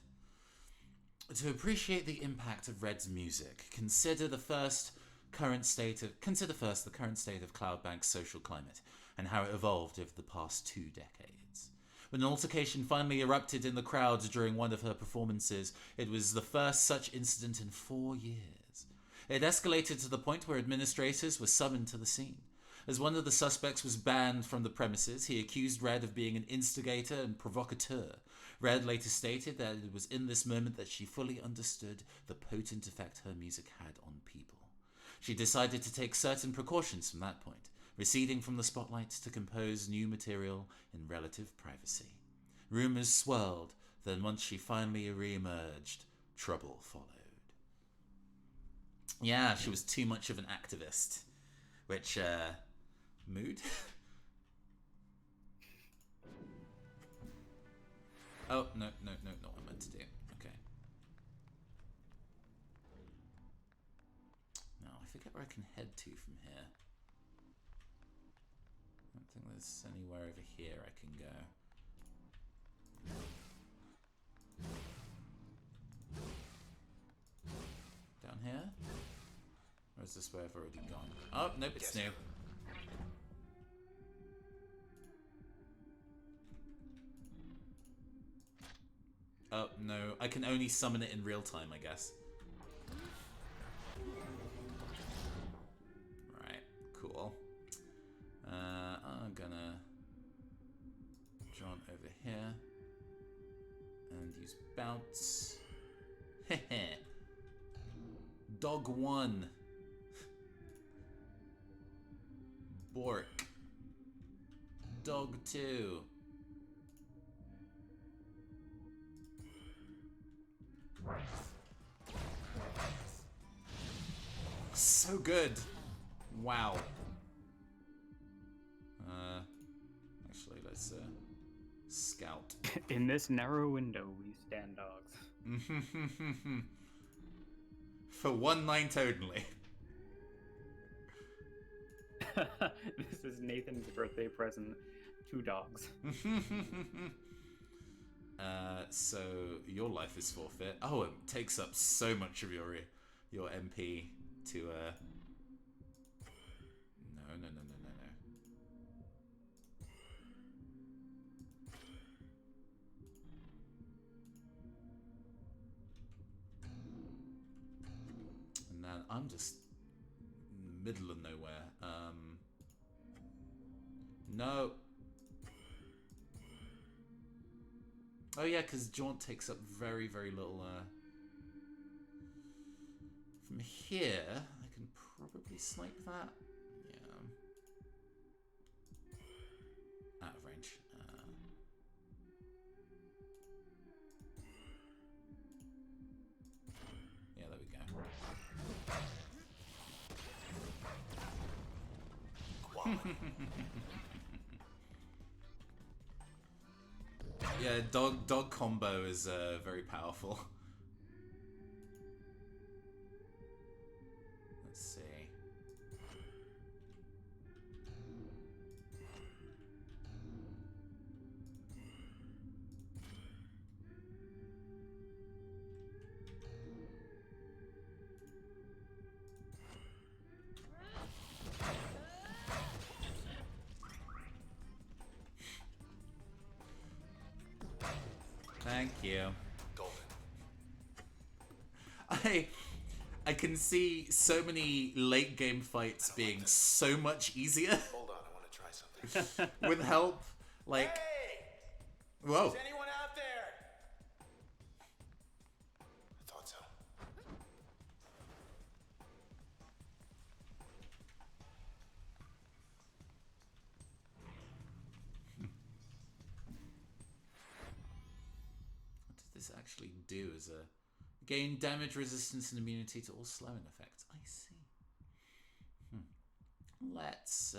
To appreciate the impact of Red's music, consider first the current state of Cloudbank's social climate and how it evolved over the past 2 decades. When an altercation finally erupted in the crowd during one of her performances, it was the first such incident in 4 years. It escalated to the point where administrators were summoned to the scene. As one of the suspects was banned from the premises, he accused Red of being an instigator and provocateur. Red later stated that it was in this moment that she fully understood the potent effect her music had on people. She decided to take certain precautions from that point, receding from the spotlight to compose new material in relative privacy. Rumors swirled, then once she finally re-emerged, trouble followed. Yeah, she was too much of an activist. Which, mood? Oh, no, not what I meant to do. Okay. Now, I forget where I can head to from here. I don't think there's anywhere over here I can go. Down here? Or is this where I've already gone? Oh, nope, it's new. Oh, no. I can only summon it in real time, I guess. Right, cool. I'm gonna jaunt over here and use bounce. Heh. Dog 1. Bork. Dog 2. So good. Wow. Actually, let's scout. In this narrow window, we stand dogs. For one night only. This is Nathan's birthday present to dogs. So your life is forfeit. Oh, it takes up so much of your MP to No. And then I'm just in the middle of nowhere. No. Oh yeah, because jaunt takes up very, very little. From here, I can probably snipe that. Yeah. Out of range. Yeah, there we go. Yeah, dog combo is very powerful. Let's see. Thank you. Golden. I can see so many late game fights being so much easier Hold on, I want to try something. with help. Like, Hey! whoa. Is anyone out there? I thought so. What does this actually do as a gain damage resistance and immunity to all slowing effects? I see. Let's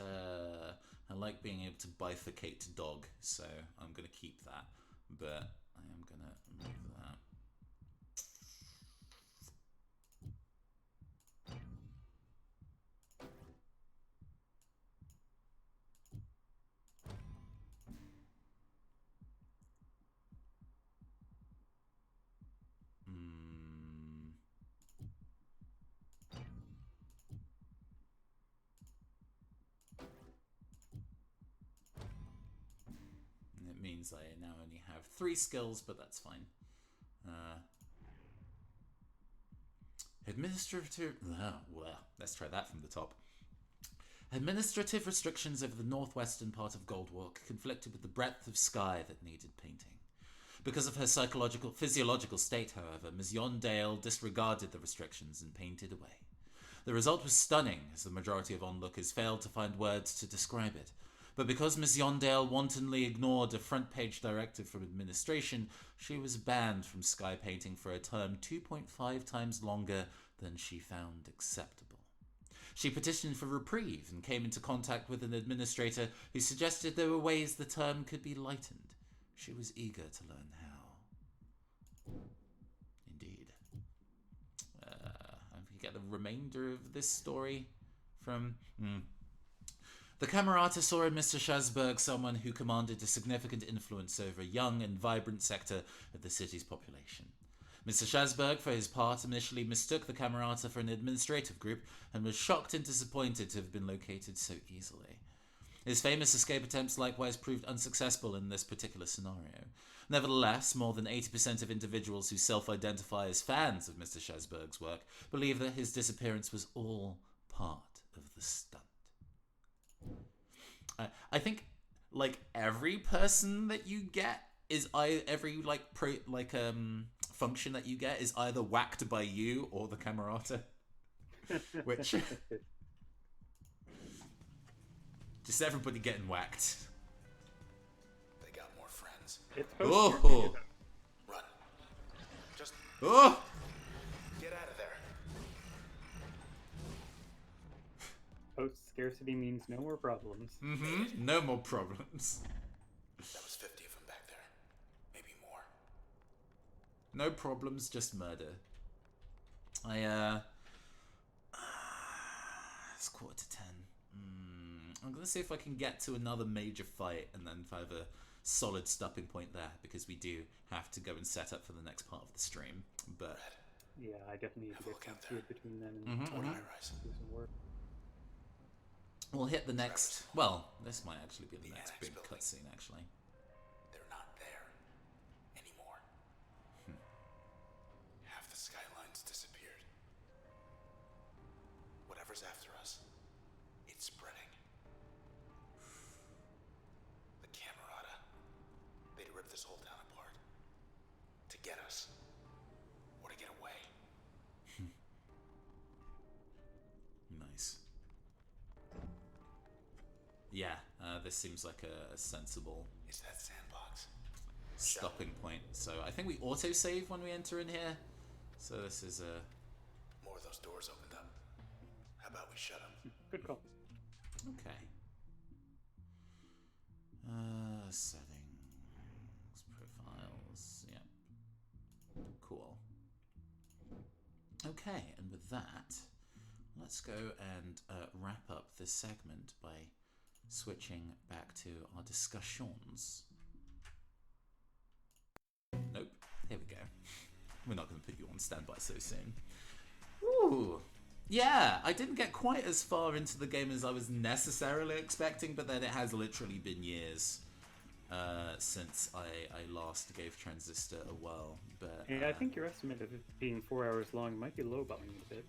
I like being able to bifurcate dog, so I'm gonna keep that, but I am gonna remove that. It means I now only have 3 skills, but that's fine. Administrative... well, let's try that from the top. Administrative restrictions over the northwestern part of Goldwalk conflicted with the breadth of sky that needed painting. Because of her physiological state, however, Ms. Yondale disregarded the restrictions and painted away. The result was stunning, as the majority of onlookers failed to find words to describe it. But because Ms. Yondale wantonly ignored a front-page directive from administration, she was banned from sky painting for a term 2.5 times longer than she found acceptable. She petitioned for reprieve and came into contact with an administrator who suggested there were ways the term could be lightened. She was eager to learn how. Indeed. I get the remainder of this story from... The Camerata saw in Mr. Schasberg someone who commanded a significant influence over a young and vibrant sector of the city's population. Mr. Schasberg, for his part, initially mistook the Camerata for an administrative group and was shocked and disappointed to have been located so easily. His famous escape attempts likewise proved unsuccessful in this particular scenario. Nevertheless, more than 80% of individuals who self-identify as fans of Mr. Schasberg's work believe that his disappearance was all part of the stunt. I think, like, every person that you get is every function that you get is either whacked by you or the Camerata, which just everybody getting whacked. They got more friends. It's Oh, Run. Just oh! get out of there. Post scarcity means no more problems. No more problems. That was 50 of them back there. Maybe more. No problems, just murder. It's 9:45. I'm gonna see if I can get to another major fight and then have a solid stopping point there, because we do have to go and set up for the next part of the stream. But Yeah, I definitely need to get look some out there. food between then and Toward high rise. do some work. we'll hit the next. Well, this might actually be the next annex big building. cutscene, actually. They're not there anymore. Half the skyline's disappeared. Whatever's after us, it's spreading. The Camerata. They'd rip this whole town apart. To get us. Or to get away. Nice. Yeah, this seems like a sensible It's that sandbox. stopping point. So I think we autosave when we enter in here. So this is a... More of those doors opened up. How about we shut them? Good call. Okay. Settings, profiles, yep. Cool. Okay, and with that, let's go and wrap up this segment by switching back to our discussions. Nope, here we go. We're not going to put you on standby so soon. Ooh. Yeah, I didn't get quite as far into the game as I was necessarily expecting, but then it has literally been years since I last gave Transistor a whirl. But Yeah, I think your estimate of it being 4 hours long might be lowballing it a bit.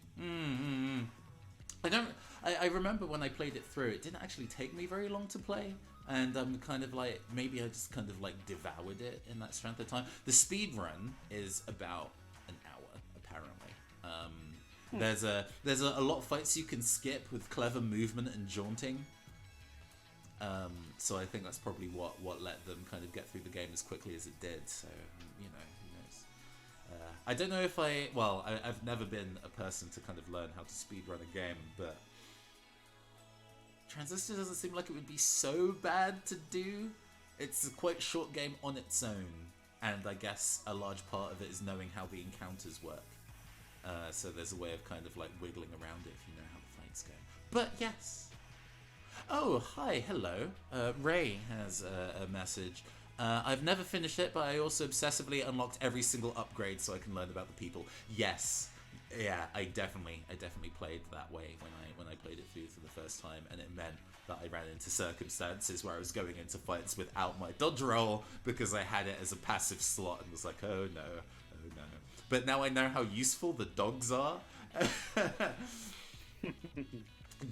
I remember when I played it through, it didn't actually take me very long to play, and I'm kind of like, maybe I just kind of like devoured it in that strength of time. The speed run is about an hour, apparently. There's a lot of fights you can skip with clever movement and jaunting. So I think that's probably what let them kind of get through the game as quickly as it did. So, you know, who knows. I don't know if I've never been a person to kind of learn how to speedrun a game, but Transistor doesn't seem like it would be so bad to do. It's a quite short game on its own, and I guess a large part of it is knowing how the encounters work. So there's a way of kind of like wiggling around it if you know how the fights go. But yes. Oh, hi, hello. Ray has a message. I've never finished it, but I also obsessively unlocked every single upgrade so I can learn about the people. Yes. Yeah, I definitely played that way when I played it through for the first time, and it meant that I ran into circumstances where I was going into fights without my dodge roll because I had it as a passive slot and was like, oh no. But now I know how useful the dogs are.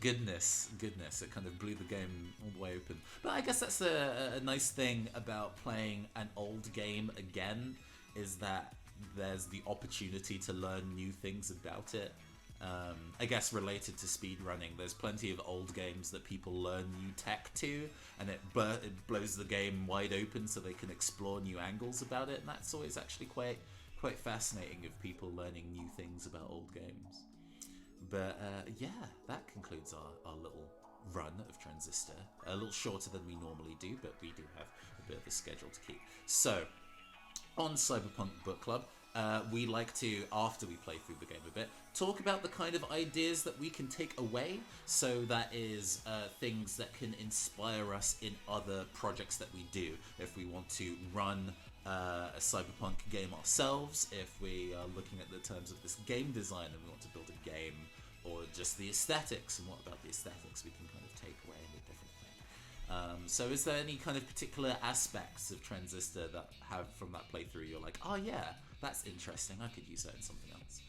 Goodness, it kind of blew the game all the way open. But I guess that's a nice thing about playing an old game again, is that there's the opportunity to learn new things about it. I guess related to speedrunning, there's plenty of old games that people learn new tech to, and it blows the game wide open so they can explore new angles about it, and that's always actually quite fascinating, of people learning new things about old games. But yeah, that concludes our little run of Transistor. A little shorter than we normally do, but we do have a bit of a schedule to keep. So, on Cyberpunk Book Club, we like to, after we play through the game a bit, talk about the kind of ideas that we can take away. So that is things that can inspire us in other projects that we do. If we want to run a cyberpunk game ourselves, if we are looking at the terms of this game design and we want to build a game, or just the aesthetics, and what about the aesthetics we can kind of take away in a different thing. So is there any kind of particular aspects of Transistor that have from that playthrough you're like, oh yeah, that's interesting, I could use that in something else?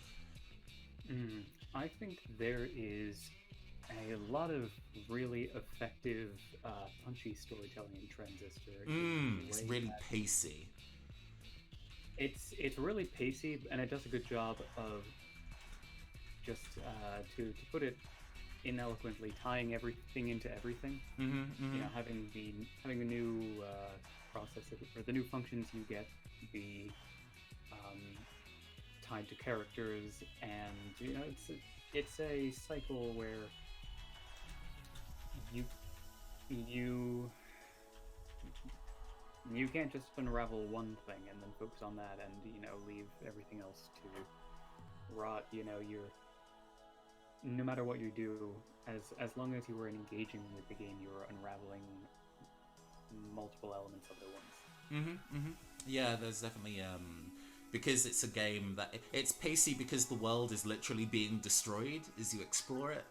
I think there is a lot of really effective, punchy storytelling in Transistor. In a It's way really that pacey. it's really pacey, and it does a good job of just to put it ineloquently, tying everything into everything. You know, having the new process or the new functions you get be tied to characters, and you know, it's a cycle where you can't just unravel one thing and then focus on that and, you know, leave everything else to rot. You know, you're, no matter what you do, as long as you are engaging with the game, you are unraveling multiple elements of it at once. Yeah, there's definitely because it's a game that it's pacey because the world is literally being destroyed as you explore it,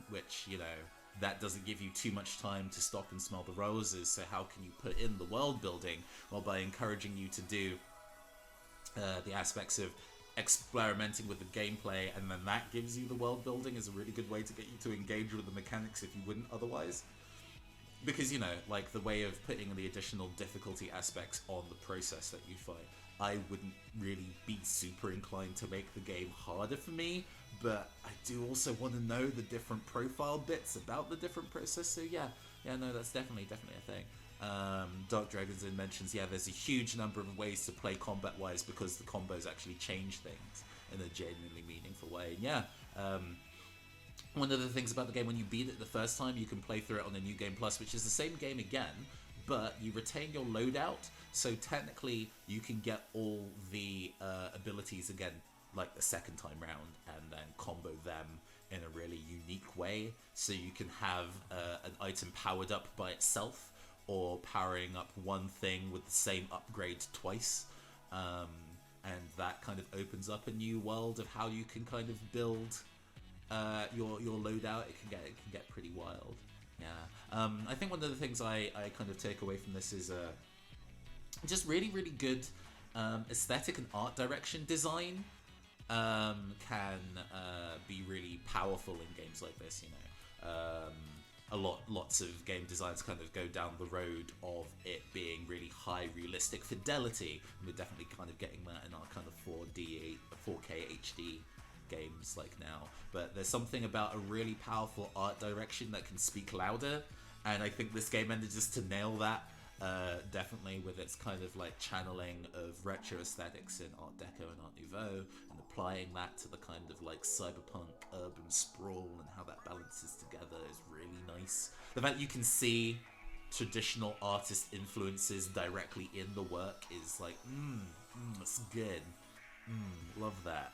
which, you know, that doesn't give you too much time to stop and smell the roses. So how can you put in the world building? Well, by encouraging you to do the aspects of experimenting with the gameplay, and then that gives you the world building, is a really good way to get you to engage with the mechanics if you wouldn't otherwise. Because, you know, like the way of putting the additional difficulty aspects on the process that you fight, I wouldn't really be super inclined to make the game harder for me, but I do also want to know the different profile bits about the different process. So yeah, no, that's definitely a thing. Dark Dragons in mentions, yeah, there's a huge number of ways to play combat-wise because the combos actually change things in a genuinely meaningful way. And yeah, one of the things about the game, when you beat it the first time, you can play through it on the New Game Plus, which is the same game again, but you retain your loadout, so technically you can get all the abilities again, like the second time round, and then combo them in a really unique way. So you can have an item powered up by itself, or powering up one thing with the same upgrade twice, and that kind of opens up a new world of how you can kind of build your loadout. It can get pretty wild. Yeah. I think one of the things I kind of take away from this is just really, really good aesthetic and art direction. Design can be really powerful in games like this, you know. Lots of game designs kind of go down the road of it being really high realistic fidelity, and we're definitely kind of getting that in our kind of 4K HD games like now. But there's something about a really powerful art direction that can speak louder, and I think this game manages to nail that, definitely, with its kind of like channeling of retro aesthetics in Art Deco and Art Nouveau, and applying that to the kind of like cyberpunk urban sprawl, and how that balances together is really nice. The fact you can see traditional artist influences directly in the work is like, it's good. Love that.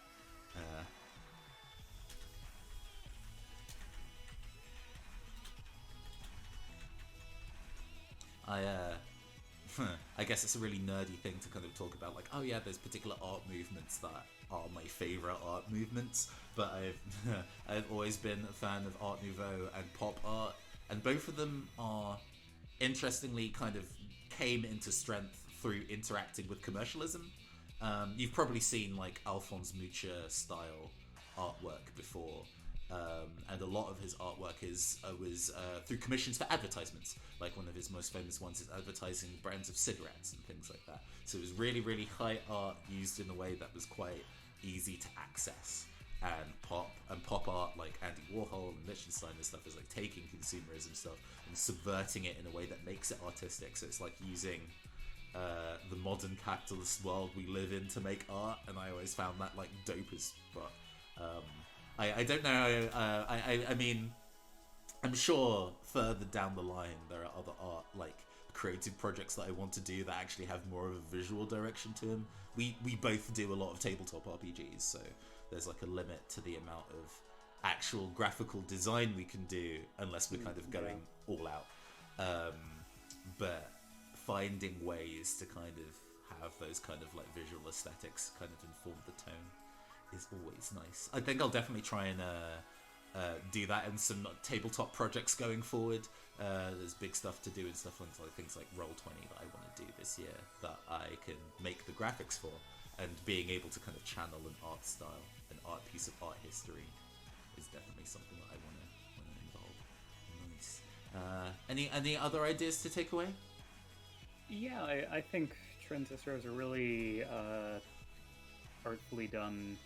I guess it's a really nerdy thing to kind of talk about, like, oh yeah, there's particular art movements that are my favorite art movements, but I've always been a fan of Art Nouveau and pop art, and both of them are interestingly kind of came into strength through interacting with commercialism. You've probably seen like Alphonse Mucha style artwork before. And a lot of his artwork was through commissions for advertisements. Like one of his most famous ones is advertising brands of cigarettes and things like that. So it was really, really high art used in a way that was quite easy to access. And pop art, like Andy Warhol and Lichtenstein and stuff, is like taking consumerism stuff and subverting it in a way that makes it artistic. So it's like using the modern capitalist world we live in to make art, and I always found that like dope as fuck. I don't know. I mean, I'm sure further down the line there are other art, like creative projects that I want to do that actually have more of a visual direction to them. We both do a lot of tabletop RPGs, so there's like a limit to the amount of actual graphical design we can do unless we're kind of going all out. But finding ways to kind of have those kind of like visual aesthetics kind of inform the tone is always nice. I think I'll definitely try and do that in some tabletop projects going forward. There's big stuff to do and stuff like things like Roll20 that I want to do this year that I can make the graphics for, and being able to kind of channel an art style, an art piece of art history is definitely something that I want to involve. Nice. Any other ideas to take away? Yeah, I think Transistor is a really artfully done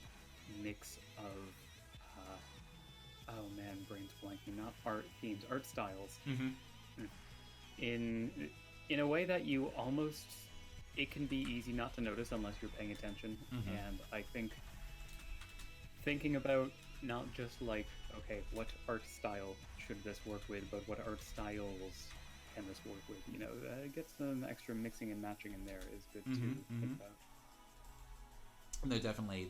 mix of oh man, brain's blanking. Not art themes, art styles. In a way that you almost, it can be easy not to notice unless you're paying attention. And I think thinking about not just like, okay, what art style should this work with, but what art styles can this work with? You know, get some extra mixing and matching in there is good to think about. No, definitely.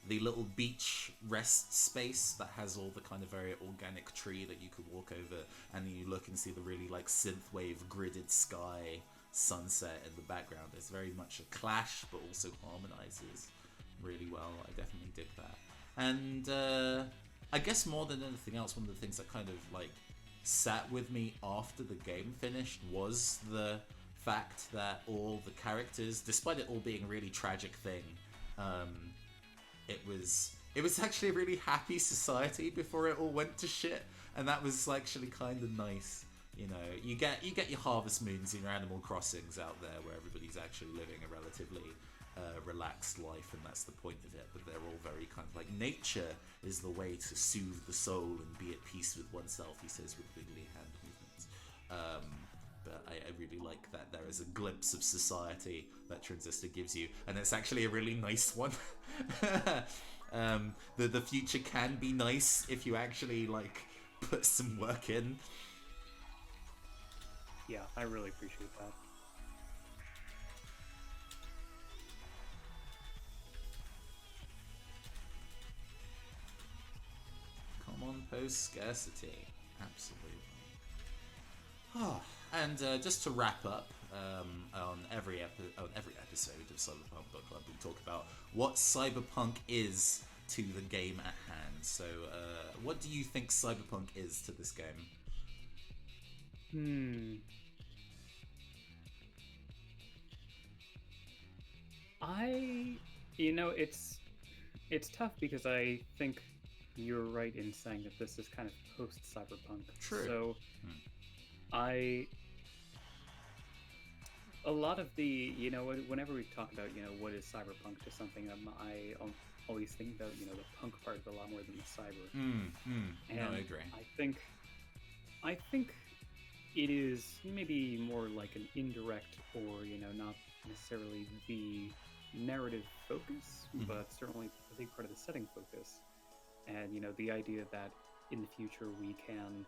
The little beach rest space that has all the kind of very organic tree that you could walk over, and you look and see the really like synthwave gridded sky sunset in the background. It's very much a clash, but also harmonizes really well. I definitely dig that. And I guess more than anything else, one of the things that kind of like sat with me after the game finished was the fact that all the characters, despite it all being a really tragic thing, it was actually a really happy society before it all went to shit, and that was actually kind of nice. You know, you get your Harvest Moons and your Animal Crossings out there where everybody's actually living a relatively relaxed life, and that's the point of it. But they're all very kind of like, nature is the way to soothe the soul and be at peace with oneself, he says with wiggly hand movements. But I really like that there is a glimpse of society that Transistor gives you, and it's actually a really nice one. The future can be nice if you actually like put some work in. Yeah, I really appreciate that. Come on, post-scarcity. Absolutely. And just to wrap up, on every episode of Cyberpunk Book Club, we talk about what Cyberpunk is to the game at hand. So, what do you think Cyberpunk is to this game? It's tough because I think you're right in saying that this is kind of post-cyberpunk. True. So, a lot of the, whenever we talk about, what is cyberpunk to something, I always think about, the punk part a lot more than the cyber. And no, I agree. I think it is maybe more like an indirect or, not necessarily the narrative focus, but certainly a big part of the setting focus. And, the idea that in the future we can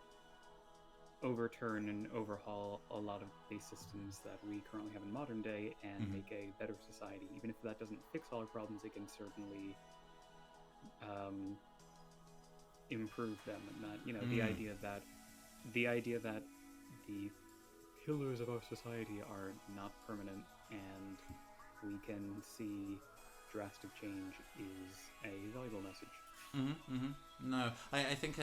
overturn and overhaul a lot of base systems that we currently have in modern day and make a better society. Even if that doesn't fix all our problems, it can certainly improve them. And that, the idea that the pillars of our society are not permanent and we can see drastic change is a valuable message. No, I think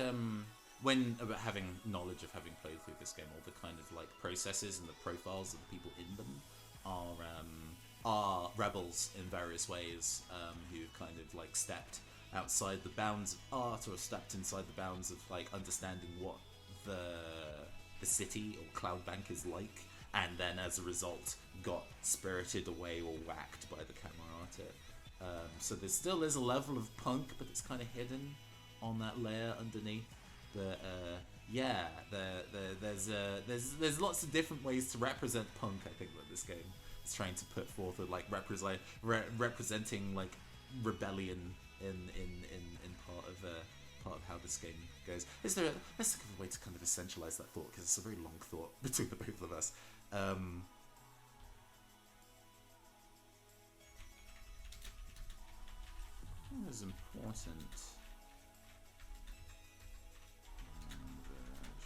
when about having knowledge of having played through this game, all the kind of like processes and the profiles of the people in them are rebels in various ways, who've kind of like stepped outside the bounds of art or stepped inside the bounds of like understanding what the city or Cloudbank is like, and then as a result got spirited away or whacked by the Camerata. So there still is a level of punk, but it's kind of hidden on that layer underneath. But yeah, there's lots of different ways to represent punk. I think that this game is trying to put forth, of like representing like rebellion in part of part of how this game goes. Let's think of a way to kind of essentialize that thought, because it's a very long thought between the both of us. What is important?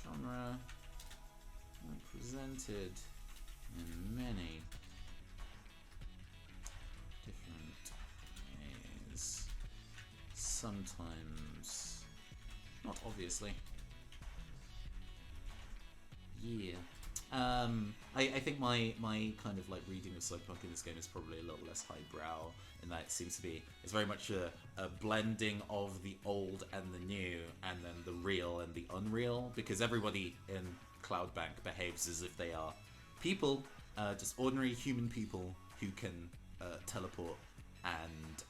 Genre presented in many different ways. Sometimes, not obviously. Yeah. I think my kind of like reading of Cyberpunk in this game is probably a little less highbrow, in that it seems to be, it's very much a blending of the old and the new, and then the real and the unreal, because everybody in Cloudbank behaves as if they are people, just ordinary human people who can teleport and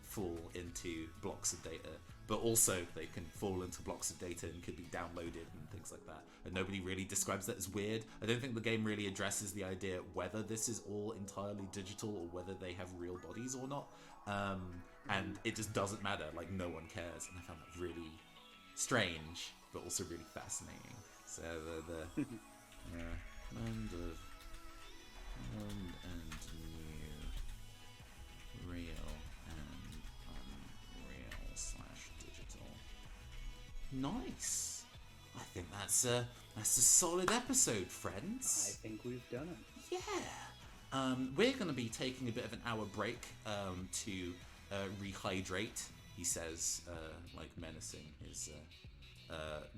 fall into blocks of data, but also they can fall into blocks of data and could be downloaded and things like that. And nobody really describes that as weird. I don't think the game really addresses the idea whether this is all entirely digital or whether they have real bodies or not. And it just doesn't matter. Like, no one cares. And I found that really strange, but also really fascinating. So the blend of old and new, real and unreal / digital. Nice. I think that's a solid episode, friends. I think we've done it. Yeah. We're going to be taking a bit of an hour break to rehydrate, he says, like menacing his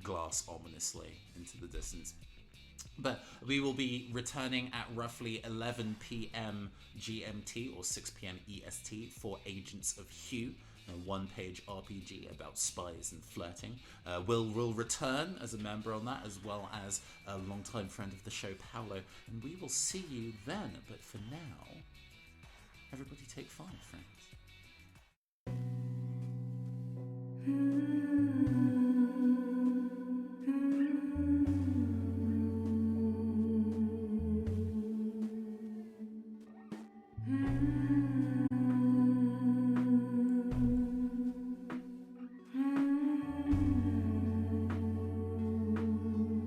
glass ominously into the distance. But we will be returning at roughly 11 p.m. GMT or 6 p.m. EST for Agents of Hue, a one-page RPG about spies and flirting. Will return as a member on that, as well as a longtime friend of the show, Paolo, and we will see you then. But for now, everybody take 5, friends.